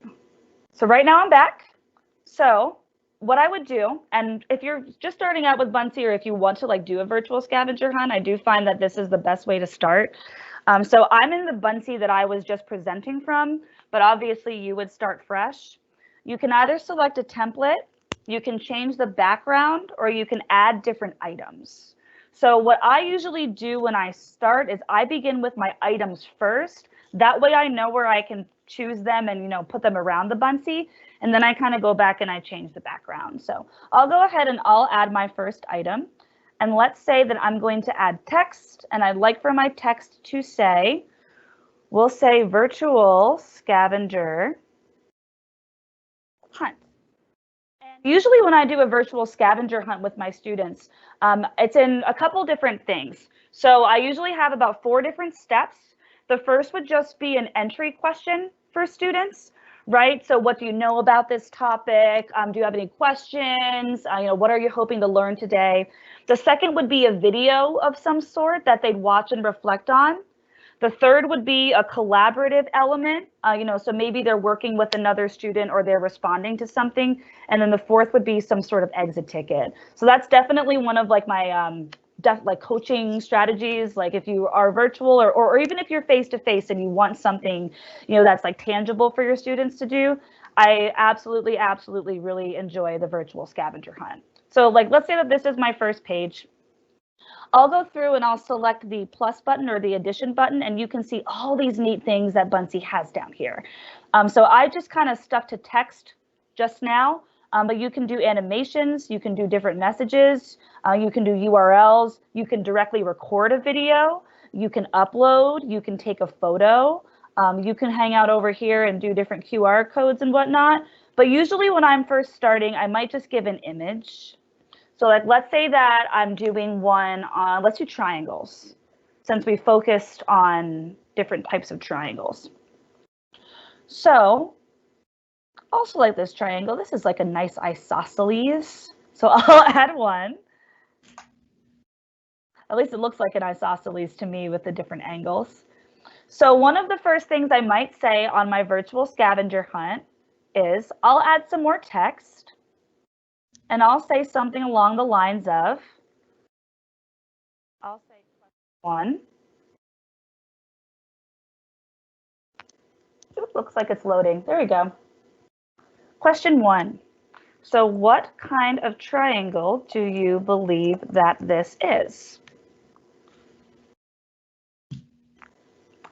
So right now I'm back. So what I would do, and if you're just starting out with Bunsee, or if you want to like do a virtual scavenger hunt, I do find that this is the best way to start. So I'm in the Bunsee that I was just presenting from, but obviously you would start fresh. You can either select a template, you can change the background, or you can add different items. So what I usually do when I start is I begin with my items first. That way I know where I can choose them and, you know, put them around the Bunsee. And then I kind of go back and I change the background. So I'll go ahead and I'll add my first item. And let's say that I'm going to add text, and I'd like for my text to say, we'll say virtual scavenger hunt. And usually when I do a virtual scavenger hunt with my students, it's in a couple different things. So I usually have about 4 different steps. The first would just be an entry question for students, right? So what do you know about this topic? Do you have any questions? You know, what are you hoping to learn today? The second would be a video of some sort that they'd watch and reflect on. The third would be a collaborative element, you know, so maybe they're working with another student or they're responding to something. And then the fourth would be some sort of exit ticket. So that's definitely one of like my like coaching strategies. Like if you are virtual or even if you're face-to-face and you want something, you know, that's like tangible for your students to do, I absolutely really enjoy the virtual scavenger hunt. So like, let's say that this is my first page. I'll go through and I'll select the plus button or the addition button, and you can see all these neat things that Bunsee has down here. So I just kind of stuck to text just now, but you can do animations, you can do different messages, you can do URLs, you can directly record a video, you can upload, you can take a photo, you can hang out over here and do different QR codes and whatnot. But usually when I'm first starting, I might just give an image. So like, let's say that I'm doing one on, let's do triangles, since we focused on different types of triangles. So also like this triangle, this is like a nice isosceles. So I'll add one. At least it looks like an isosceles to me with the different angles. So one of the first things I might say on my virtual scavenger hunt is I'll add some more text. And I'll say something along the lines of, I'll say question 1. It looks like it's loading. There we go. Question 1. So what kind of triangle do you believe that this is?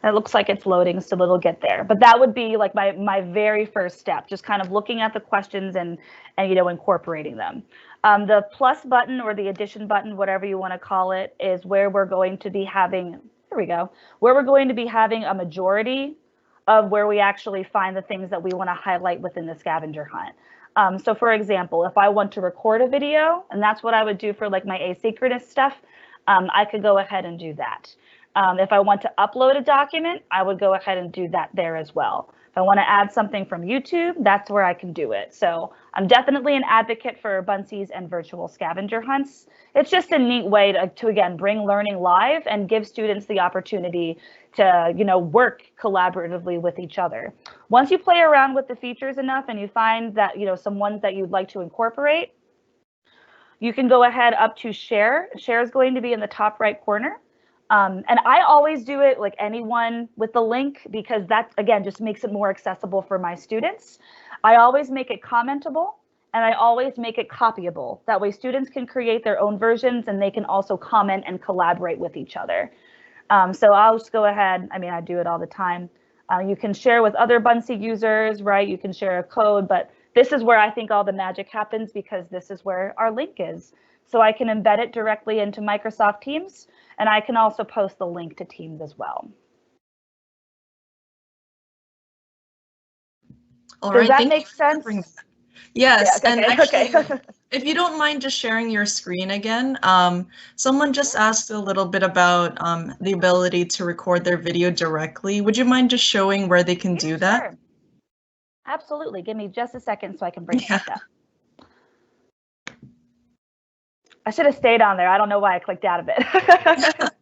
It looks like it's loading, so it'll get there. But that would be like my very first step, just kind of looking at the questions and you know, incorporating them. The plus button or the addition button, whatever you want to call it, is where we're going to be having, there we go, where we're going to be having a majority of where we actually find the things that we want to highlight within the scavenger hunt. So for example, if I want to record a video, and that's what I would do for like my asynchronous stuff, I could go ahead and do that. If I want to upload a document, I would go ahead and do that there as well. If I want to add something from YouTube, that's where I can do it. So I'm definitely an advocate for Buncies and virtual scavenger hunts. It's just a neat way to again, bring learning live and give students the opportunity to, work collaboratively with each other. Once you play around with the features enough and you find that, some ones that you'd like to incorporate, you can go ahead up to share. Share is going to be in the top right corner. And I always do it like anyone with the link, because that, again, just makes it more accessible for my students. I always make it commentable, and I always make it copyable. That way students can create their own versions and they can also comment and collaborate with each other. So I'll just go ahead. I mean, I do it all the time. You can share with other Bunsee users, right? You can share a code, but this is where I think all the magic happens, because this is where our link is. So I can embed it directly into Microsoft Teams, and I can also post the link to Teams as well. All Does right, that make sense? Yes, yeah, and okay. actually, if you don't mind just sharing your screen again, someone just asked a little bit about the ability to record their video directly. Would you mind just showing where they can do that? Sure. Absolutely. Give me just a second so I can bring it back up. I should have stayed on there. I don't know why I clicked out of it.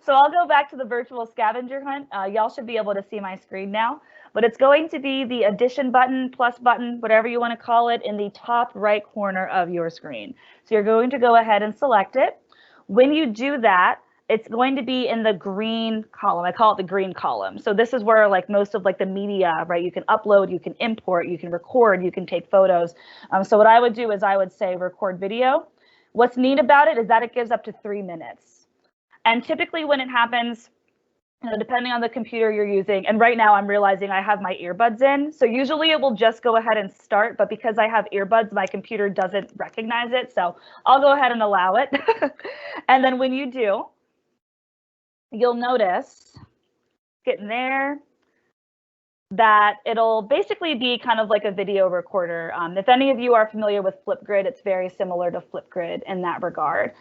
So I'll go back to the virtual scavenger hunt. Y'all should be able to see my screen now, but it's going to be the addition button, plus button, whatever you want to call it, in the top right corner of your screen. So you're going to go ahead and select it. When you do that, it's going to be in the green column. I call it the green column. So this is where like most of like the media, right? You can upload, you can import, you can record, you can take photos. So what I would do is I would say record video. What's neat about it is that it gives up to 3 minutes. And typically when it happens, depending on the computer you're using, and right now I'm realizing I have my earbuds in, so usually it will just go ahead and start, but because I have earbuds, my computer doesn't recognize it, so I'll go ahead and allow it. And then when you do, you'll notice, getting there, that it'll basically be kind of like a video recorder. If any of you are familiar with Flipgrid, it's very similar to Flipgrid in that regard.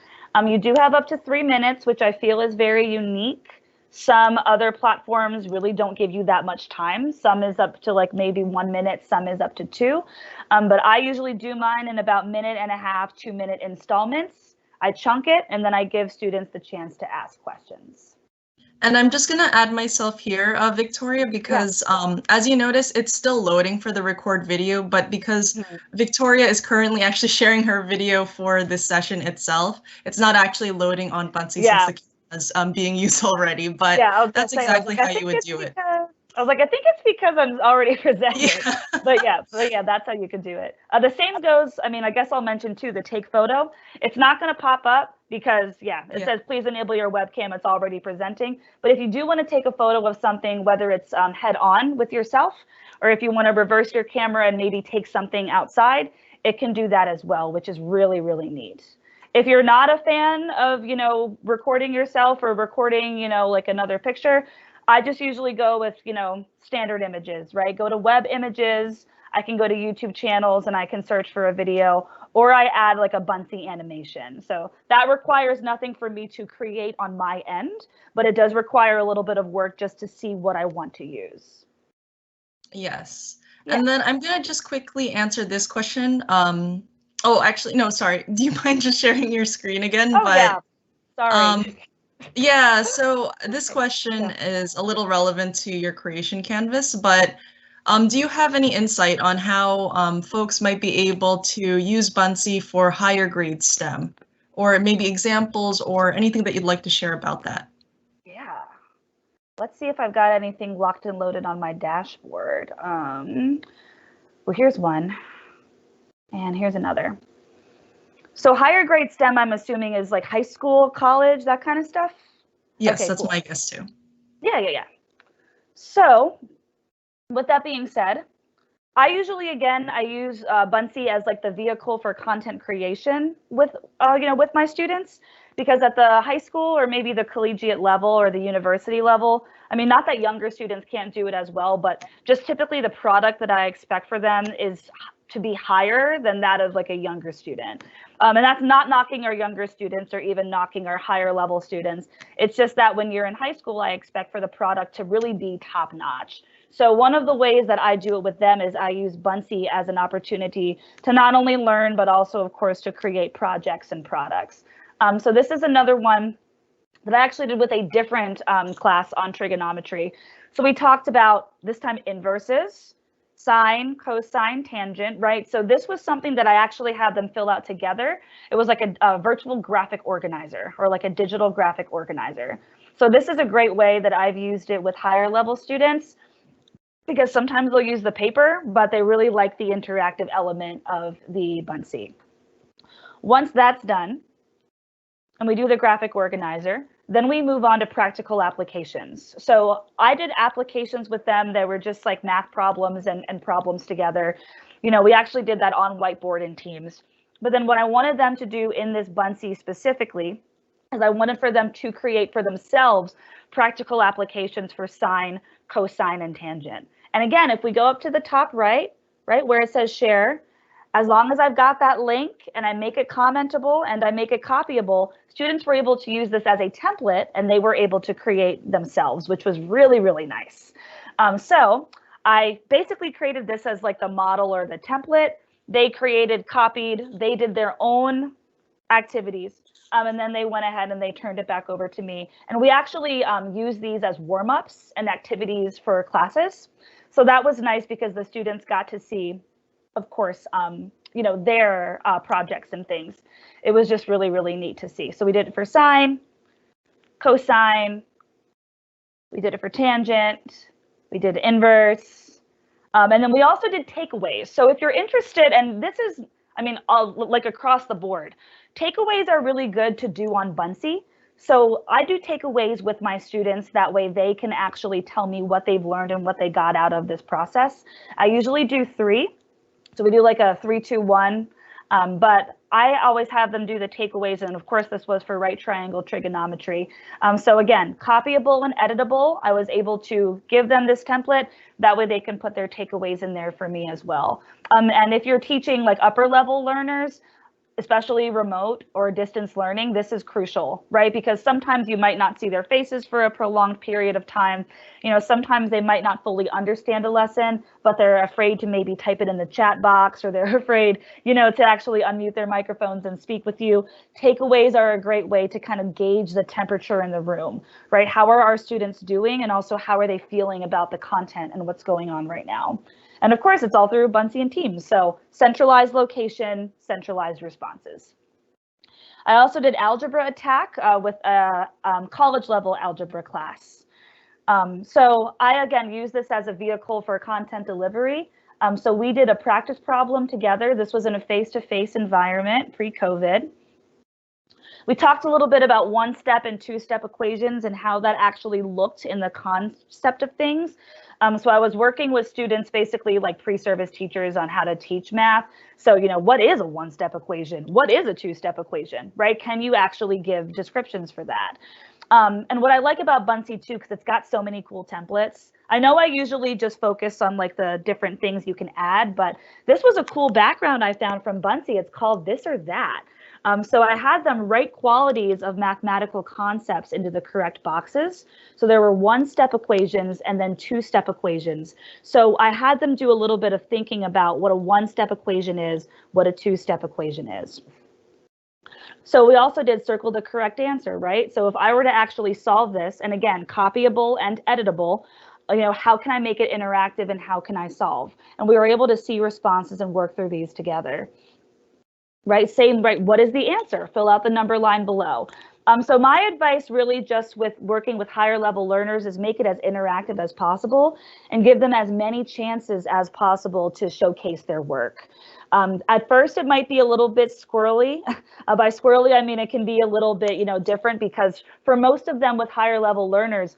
You do have up to 3 minutes, which I feel is very unique. Some other platforms really don't give you that much time. Some is up to like maybe 1 minute, some is up to 2. But I usually do mine in about 1.5 minute, 2 minute installments. I chunk it, and then I give students the chance to ask questions. And I'm just going to add myself here, Victoria, because as you notice, it's still loading for the record video, but because Victoria is currently actually sharing her video for this session itself, it's not actually loading on Bunsee since the camera is being used already, but that's exactly how you would do it. I was like, I think it's because I'm already presented. But yeah, that's how you can do it. The same goes, I mean, I guess I'll mention too, the take photo. It's not going to pop up because it says, please enable your webcam. It's already presenting. But if you do want to take a photo of something, whether it's head on with yourself, or if you want to reverse your camera and maybe take something outside, it can do that as well, which is really, really neat. If you're not a fan of, recording yourself or recording, like another picture, I just usually go with, standard images, right? Go to web images. I can go to YouTube channels and I can search for a video, or I add like a Buncee animation. So that requires nothing for me to create on my end, but it does require a little bit of work just to see what I want to use. Yes. And then I'm going to just quickly answer this question. Oh, actually, no, sorry. Do you mind just sharing your screen again? Oh, yeah. Sorry. Yeah, so this question is a little relevant to your creation canvas, but do you have any insight on how folks might be able to use Bunsee for higher grade STEM, or maybe examples or anything that you'd like to share about that? Yeah. Let's see if I've got anything locked and loaded on my dashboard. Well, here's one, and here's another. So higher grade STEM, I'm assuming, is like high school, college, that kind of stuff? Yes, okay, that's cool. My guess too. Yeah. So with that being said, I usually, again, I use Bunsee as like the vehicle for content creation with, with my students, because at the high school or maybe the collegiate level or the university level, I mean, not that younger students can't do it as well, but just typically the product that I expect for them is to be higher than that of like a younger student. And that's not knocking our younger students or even knocking our higher level students. It's just that when you're in high school, I expect for the product to really be top notch. So one of the ways that I do it with them is I use Buncee as an opportunity to not only learn, but also, of course, to create projects and products. So this is another one that I actually did with a different class on trigonometry. So we talked about this time inverses, sine, cosine, tangent, right? So this was something that I actually had them fill out together. It was like a virtual graphic organizer or like a digital graphic organizer. So this is a great way that I've used it with higher level students, because sometimes they'll use the paper, but they really like the interactive element of the Bunsee. Once that's done, and we do the graphic organizer, then we move on to practical applications. So I did applications with them that were just like math problems and problems together. You know, we actually did that on whiteboard in teams. But then what I wanted them to do in this Bunsee specifically is I wanted for them to create for themselves practical applications for sine, cosine, and tangent. And again, if we go up to the top right where it says share, as long as I've got that link and I make it commentable and I make it copyable, students were able to use this as a template and they were able to create themselves, which was really, really nice. So I basically created this as like the model or the template. They created, copied, they did their own activities. And then they went ahead and they turned it back over to me. And we actually use these as warm-ups and activities for classes. So that was nice because the students got to see, of course, you know, their projects and things. It was just really, really neat to see. So we did it for sine, cosine, we did it for tangent, we did inverse, and then we also did takeaways. So if you're interested, and this is, I mean, like across the board, takeaways are really good to do on Bunsee. So I do takeaways with my students. That way they can actually tell me what they've learned and what they got out of this process. I usually do 3. So we do like a 3, 2, 1, but I always have them do the takeaways. And of course, this was for right triangle trigonometry. So again, copyable and editable. I was able to give them this template. That way they can put their takeaways in there for me as well. And if you're teaching like upper level learners, especially remote or distance learning, this is crucial, right? Because sometimes you might not see their faces for a prolonged period of time. You know, sometimes they might not fully understand a lesson, but they're afraid to maybe type it in the chat box, or they're afraid, you know, to actually unmute their microphones and speak with you. Takeaways are a great way to kind of gauge the temperature in the room, right? How are our students doing? And also, how are they feeling about the content and what's going on right now? And of course, it's all through Bunsee and Teams. So centralized location, centralized responses. I also did algebra attack with a college level algebra class. So I, again, use this as a vehicle for content delivery. So we did a practice problem together. This was in a face-to-face environment pre-COVID. We talked a little bit about 1-step and 2-step equations and how that actually looked in the concept of things. So I was working with students, basically like pre-service teachers, on how to teach math. So, you know, what is a 1-step equation? What is a 2-step equation, right? Can you actually give descriptions for that? And what I like about Bunsee too, because it's got so many cool templates. I know I usually just focus on like the different things you can add, but this was a cool background I found from Bunsee. It's called This or That. So I had them write qualities of mathematical concepts into the correct boxes. So there were 1-step equations and then 2-step equations. So I had them do a little bit of thinking about what a 1-step equation is, what a 2-step equation is. So we also did circle the correct answer, right? So if I were to actually solve this, and again, copyable and editable, you know, how can I make it interactive and how can I solve? And we were able to see responses and work through these together. Right, same, right, what is the answer? Fill out the number line below. So my advice really just with working with higher level learners is make it as interactive as possible and give them as many chances as possible to showcase their work. At first, it might be a little bit squirrely. By squirrely, I mean it can be a little bit, you know, different, because for most of them with higher level learners,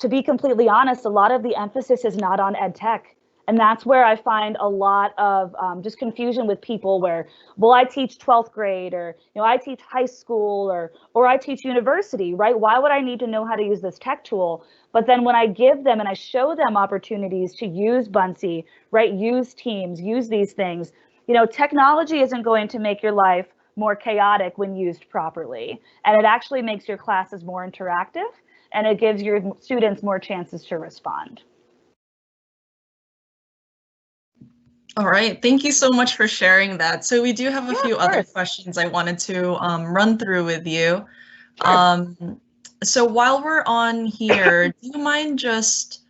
to be completely honest, a lot of the emphasis is not on ed tech. And that's where I find a lot of just confusion with people where, well, I teach 12th grade, or, you know, I teach high school, or I teach university, right? Why would I need to know how to use this tech tool? But then when I give them and I show them opportunities to use Bunsee, right? Use Teams, use these things, you know, technology isn't going to make your life more chaotic when used properly. And it actually makes your classes more interactive, and it gives your students more chances to respond. All right, thank you so much for sharing that. So we do have a few other course. questions I wanted to run through with you. Sure. So while we're on here, do you mind just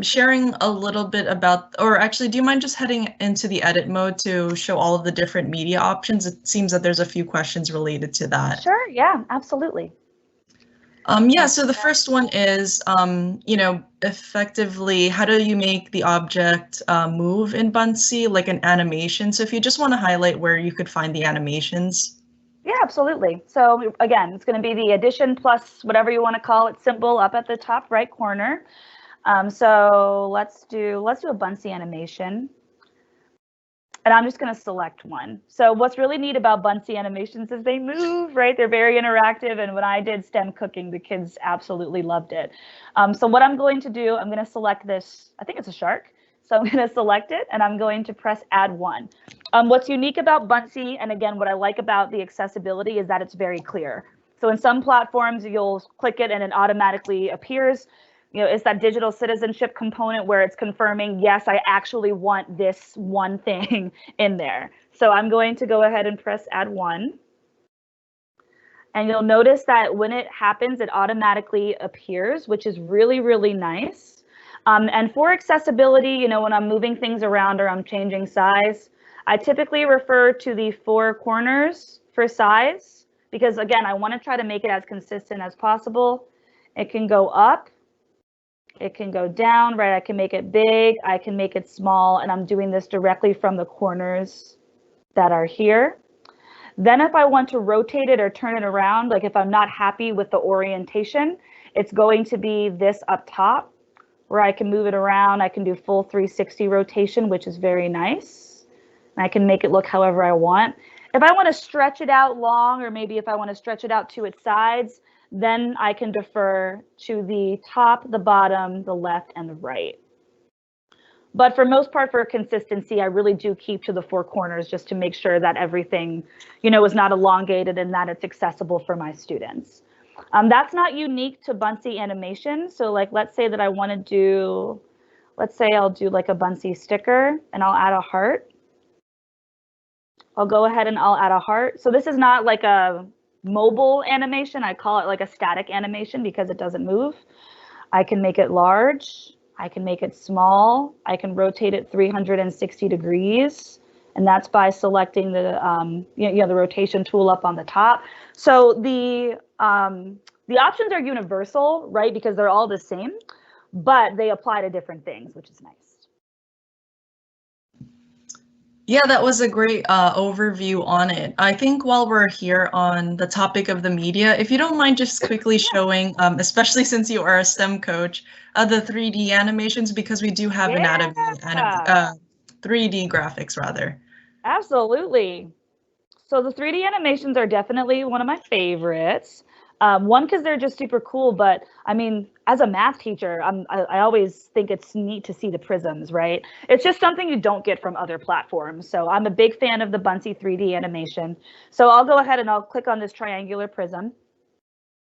sharing a little bit about, or actually, do you mind just heading into the edit mode to show all of the different media options? It seems that there's a few questions related to that. Sure, yeah, absolutely. Yeah, so the first one is, effectively, how do you make the object move in Bunsee, like an animation? So if you just want to highlight where you could find the animations. Yeah, absolutely. So again, it's going to be the addition plus whatever you want to call it symbol up at the top right corner. So let's do a Buncee animation. And I'm just going to select one. So what's really neat about Buncee Animations is they move, right? They're very interactive. And when I did STEM cooking, the kids absolutely loved it. So what I'm going to do, I'm going to select this. I think it's a shark. So I'm going to select it and I'm going to press add one. What's unique about Buncee, and again, what I like about the accessibility is that it's very clear. So in some platforms, you'll click it and it automatically appears. It's that digital citizenship component where it's confirming, yes, I actually want this one thing in there. So I'm going to go ahead and press add one. And you'll notice that when it happens, it automatically appears, which is really, really nice. And for accessibility, when I'm moving things around or I'm changing size, I typically refer to the four corners for size, because again, I want to try to make it as consistent as possible. It can go up. It can go down, right? I can make it big, I can make it small, and I'm doing this directly from the corners that are here. Then if I want to rotate it or turn it around, like if I'm not happy with the orientation, it's going to be this up top where I can move it around. I can do full 360 rotation, which is very nice. And I can make it look however I want. If I want to stretch it out long, or maybe if I want to stretch it out to its sides, then I can defer to the top, the bottom, the left, and the right. But for most part, for consistency, I really do keep to the four corners just to make sure that everything, is not elongated and that it's accessible for my students. That's not unique to Buncee Animation. So like, let's say that I want to do, let's say I'll do like a Buncee sticker and I'll add a heart. I'll go ahead and I'll add a heart. So this is not like a mobile animation. I call it like a static animation because it doesn't move. I can make it large. I can make it small. I can rotate it 360 degrees. And that's by selecting the, the rotation tool up on the top. So the options are universal, right? Because they're all the same, but they apply to different things, which is nice. Yeah, that was a great overview on it. I think while we're here on the topic of the media, if you don't mind just quickly showing, especially since you are a STEM coach, the 3D animations, because we do have anatomy, 3D graphics rather. Absolutely. So the 3D animations are definitely one of my favorites. One, because they're just super cool, but I mean, as a math teacher, I always think it's neat to see the prisms, right? It's just something you don't get from other platforms. So I'm a big fan of the Buncee 3D animation. So I'll go ahead and I'll click on this triangular prism.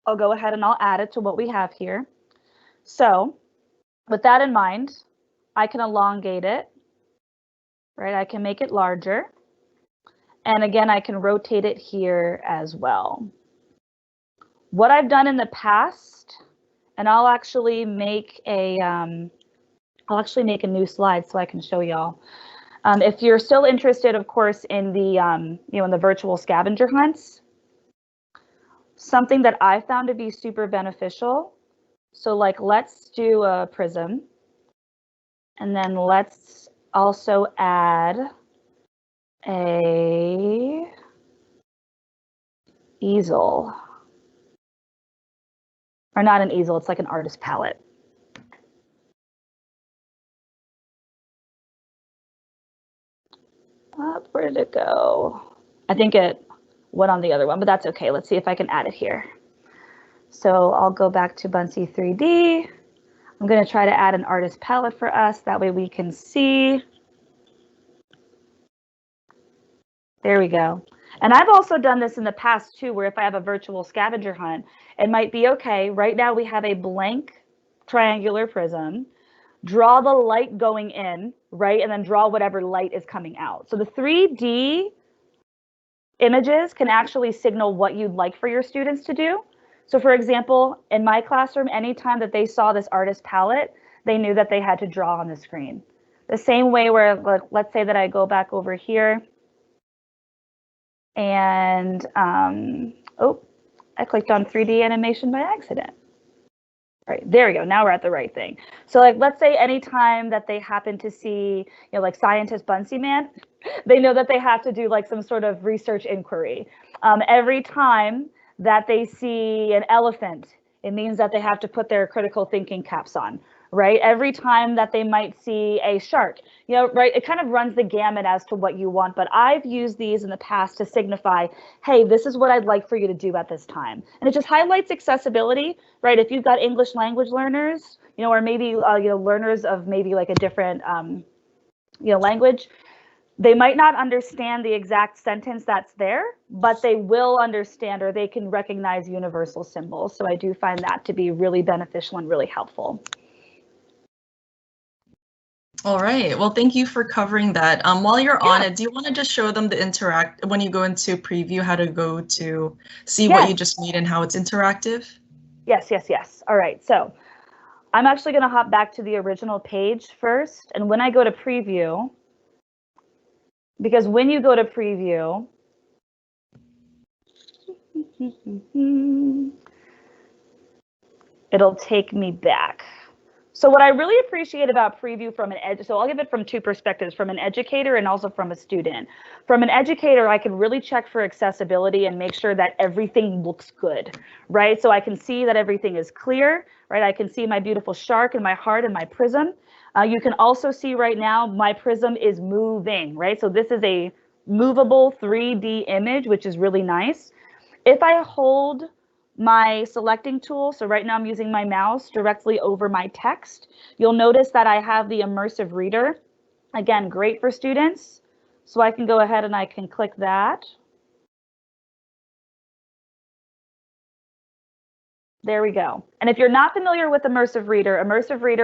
I'll go ahead and I'll add it to what we have here. So with that in mind, I can elongate it, right? I can make it larger. And again, I can rotate it here as well. What I've done in the past, and I'll actually make a new slide so I can show y'all. If you're still interested, of course, in the in the virtual scavenger hunts, something that I found to be super beneficial. So like, let's do a prism, and then let's also add a easel. Or not an easel, it's like an artist palette. Where did it go? I think it went on the other one, but that's okay. Let's see if I can add it here. So I'll go back to Buncee 3D. I'm going to try to add an artist palette for us. That way we can see. There we go. And I've also done this in the past too, where if I have a virtual scavenger hunt, it might be okay. Right now we have a blank triangular prism. Draw the light going in, right? And then draw whatever light is coming out. So the 3D images can actually signal what you'd like for your students to do. So for example, in my classroom, anytime that they saw this artist palette, they knew that they had to draw on the screen. The same way where, let's say that I go back over here and, oh, I clicked on 3D animation by accident. All right, there we go. Now we're at the right thing. So like, let's say anytime that they happen to see, you know, like scientist Bunsee man, they know that they have to do like some sort of research inquiry. Every time that they see an elephant, it means that they have to put their critical thinking caps on, right? Every time that they might see a shark, you know, right? It kind of runs the gamut as to what you want, but I've used these in the past to signify, hey, this is what I'd like for you to do at this time. And it just highlights accessibility, right? If you've got English language learners, you know, or maybe, you know, learners of maybe like a different, you know, language, they might not understand the exact sentence that's there, but they will understand or they can recognize universal symbols. So I do find that to be really beneficial and really helpful. All right. Well, thank you for covering that. While you're on it, do you want to just show them the interact when you go into preview, how to go to see what you just made and how it's interactive? Yes, yes, yes. All right. So I'm actually going to hop back to the original page first. And when I go to preview, because when you go to preview, it'll take me back. So what I really appreciate about preview from so I'll give it from two perspectives, from an educator and also from a student. From an educator, I can really check for accessibility and make sure that everything looks good, right? So I can see that everything is clear, right? I can see my beautiful shark and my heart and my prism. You can also see right now my prism is moving, right? So this is a movable 3D image, which is really nice. If I hold my selecting tool, so right now I'm using my mouse directly over my text, you'll notice that I have the Immersive Reader. Again, great for students. So I can go ahead and I can click that. There we go. And if you're not familiar with Immersive Reader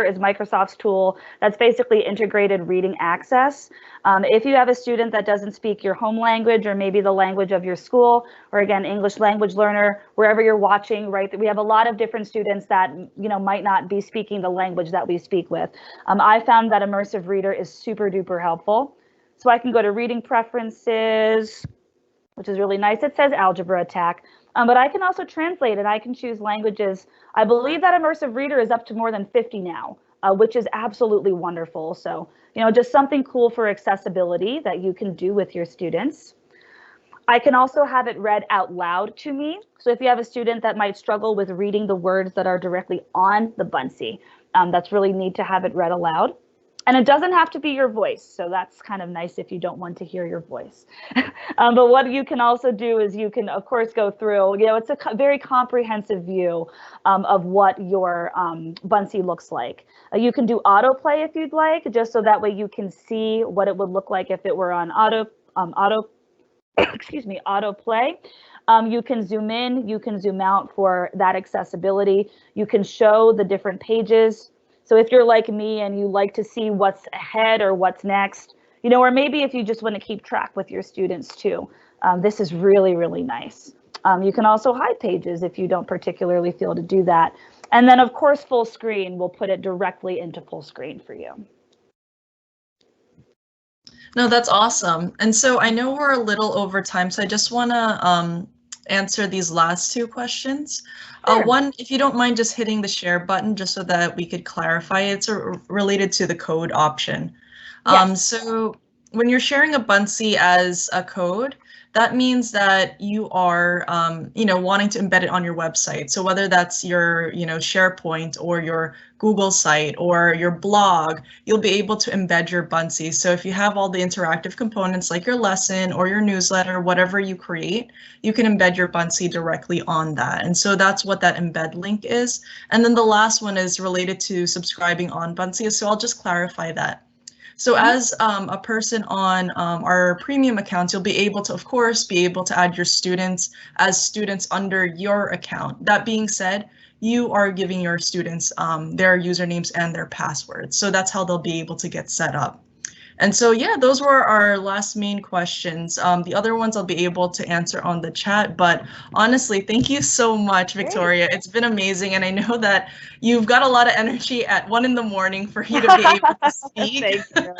is Microsoft's tool that's basically integrated reading access. If you have a student that doesn't speak your home language or maybe the language of your school, or again, English language learner, wherever you're watching, right? We have a lot of different students that, you know, might not be speaking the language that we speak with. I found that Immersive Reader is super duper helpful. So I can go to reading preferences, which is really nice. It says algebra attack. But I can also translate and I can choose languages. I believe that Immersive Reader is up to more than 50 now, which is absolutely wonderful. So, you know, just something cool for accessibility that you can do with your students. I can also have it read out loud to me. So if you have a student that might struggle with reading the words that are directly on the Bunsee, that's really neat to have it read aloud. And it doesn't have to be your voice, so that's kind of nice if you don't want to hear your voice. But what you can also do is you can, of course, go through, you know, it's a very comprehensive view of what your Bunsee looks like. You can do autoplay if you'd like, just so that way you can see what it would look like if it were on autoplay. You can zoom in, you can zoom out for that accessibility. You can show the different pages. So if you're like me and you like to see what's ahead or what's next, you know, or maybe if you just want to keep track with your students too, this is really, really nice. You can also hide pages if you don't particularly feel to do that. And then of course, full screen will put it directly into full screen for you. No, that's awesome. And so I know we're a little over time, so I just want to answer these last two questions. Sure. One, if you don't mind just hitting the share button just so that we could clarify, it's related to the code option. Yes. So when you're sharing a Bunsee as a code, that means that you are, you know, wanting to embed it on your website. So whether that's your, you know, SharePoint or your Google site or your blog, you'll be able to embed your Bunsee. So if you have all the interactive components like your lesson or your newsletter, whatever you create, you can embed your Bunsee directly on that. And so that's what that embed link is. And then the last one is related to subscribing on Bunsee. So I'll just clarify that. So as a person on our premium accounts, you'll be able to, of course, be able to add your students as students under your account. That being said, you are giving your students their usernames and their passwords. So that's how they'll be able to get set up. And so, yeah, those were our last main questions. The other ones I'll be able to answer on the chat, but honestly, thank you so much, Victoria. It's been amazing, and I know that you've got a lot of energy at 1 in the morning for you to be able to speak. Thank you.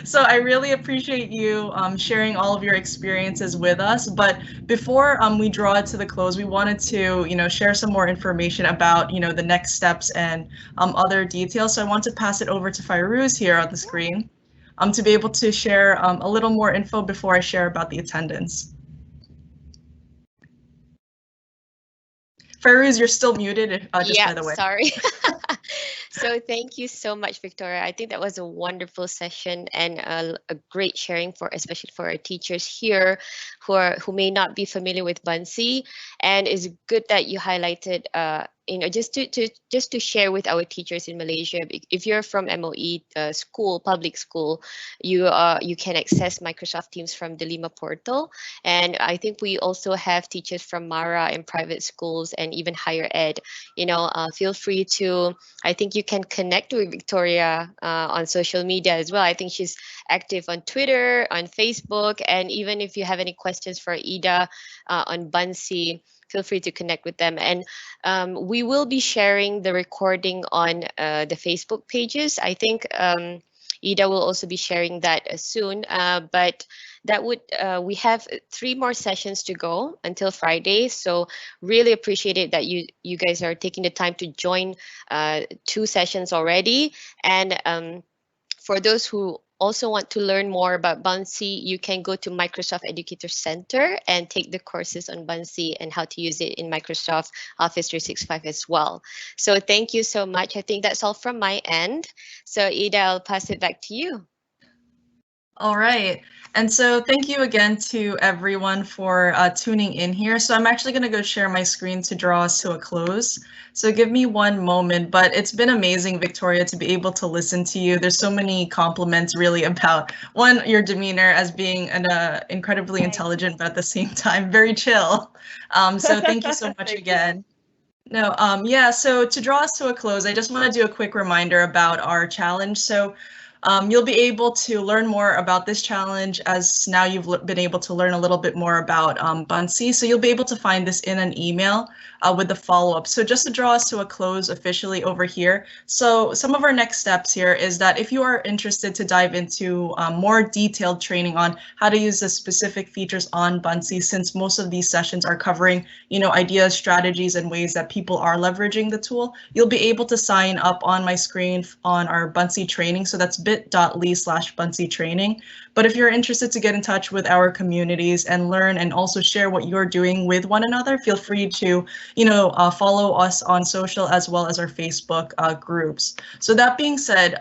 So I really appreciate you sharing all of your experiences with us. But before we draw it to the close, we wanted to, share some more information about, the next steps and other details. So I want to pass it over to Fairuz here on the screen to be able to share a little more info before I share about the attendance. Fairuz, you're still muted, just by the way. Sorry. So thank you so much, Victoria. I think that was a wonderful session and a great sharing for, especially for our teachers here who may not be familiar with Bunsee. And it's good that you highlighted just to share with our teachers in Malaysia. If you're from MOE school, public school, you can access Microsoft Teams from the Lima portal. And I think we also have teachers from Mara in private schools and even higher ed. Feel free to, I think you can connect with Victoria on social media as well. I think she's active on Twitter, on Facebook, and even if you have any questions for Ida on Bunsee, feel free to connect with them. And we will be sharing the recording on the Facebook pages. I think Ida will also be sharing that soon, but that would we have 3 more sessions to go until Friday. So really appreciate it that you guys are taking the time to join 2 sessions already. And for those who also want to learn more about Bunsee, you can go to Microsoft Educator Center and take the courses on Bunsee and how to use it in Microsoft Office 365 as well. So thank you so much. I think that's all from my end. So Ida, I'll pass it back to you. All right. And so thank you again to everyone for tuning in here. So I'm actually going to go share my screen to draw us to a close. So give me one moment, but it's been amazing, Victoria, to be able to listen to you. There's so many compliments really about, one, your demeanor as being an incredibly intelligent, but at the same time, very chill. So thank you so much again. No, yeah, so to draw us to a close, I just want to do a quick reminder about our challenge. So you'll be able to learn more about this challenge as now you've been able to learn a little bit more about Bunsee. So you'll be able to find this in an email with the follow-up. So just to draw us to a close officially over here. So some of our next steps here is that if you are interested to dive into more detailed training on how to use the specific features on Bunsee, since most of these sessions are covering, ideas, strategies, and ways that people are leveraging the tool, you'll be able to sign up on my screen on our Bunsee training. So that's bit.ly/Bunsee training. But if you're interested to get in touch with our communities and learn and also share what you're doing with one another, feel free to, follow us on social as well as our Facebook groups. So that being said,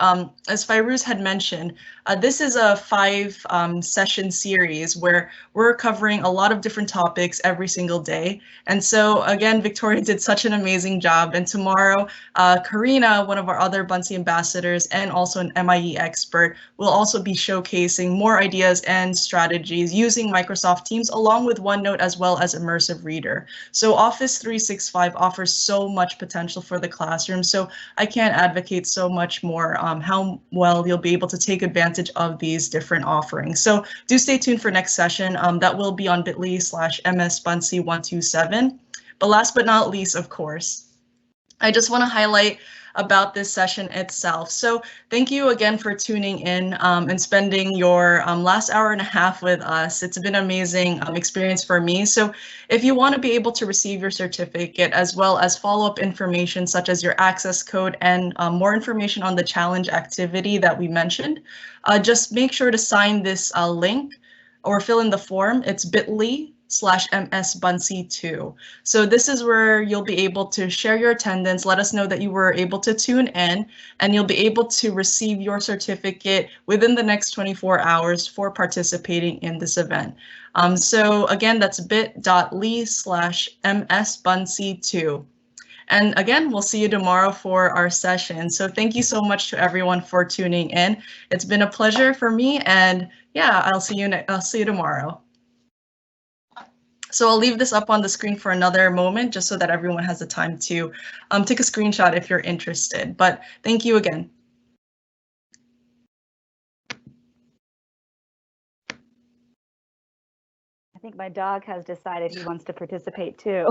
as Fairuz had mentioned, this is a 5 session series where we're covering a lot of different topics every single day. And so again, Victoria did such an amazing job. And tomorrow, Karina, one of our other Bunsee ambassadors and also an MIE expert, will also be showcasing more ideas and strategies using Microsoft Teams along with OneNote as well as Immersive Reader. So Office 365 offers so much potential for the classroom. So I can't advocate so much more how well you'll be able to take advantage of these different offerings. So do stay tuned for next session. That will be on bit.ly/MSBunsee127. But last but not least, of course, I just want to highlight about this session itself. So thank you again for tuning in and spending your last hour and a half with us. It's been an amazing experience for me. So if you want to be able to receive your certificate as well as follow-up information such as your access code and more information on the challenge activity that we mentioned, just make sure to sign this link or fill in the form. It's bit.ly/MSBunsee2. So this is where you'll be able to share your attendance, let us know that you were able to tune in, and you'll be able to receive your certificate within the next 24 hours for participating in this event. So again, that's bit.ly/MSBunsee2. And again, we'll see you tomorrow for our session. So thank you so much to everyone for tuning in. It's been a pleasure for me, and yeah, I'll see you tomorrow. So I'll leave this up on the screen for another moment, just so that everyone has the time to take a screenshot if you're interested. But thank you again. think my dog has decided he wants to participate too.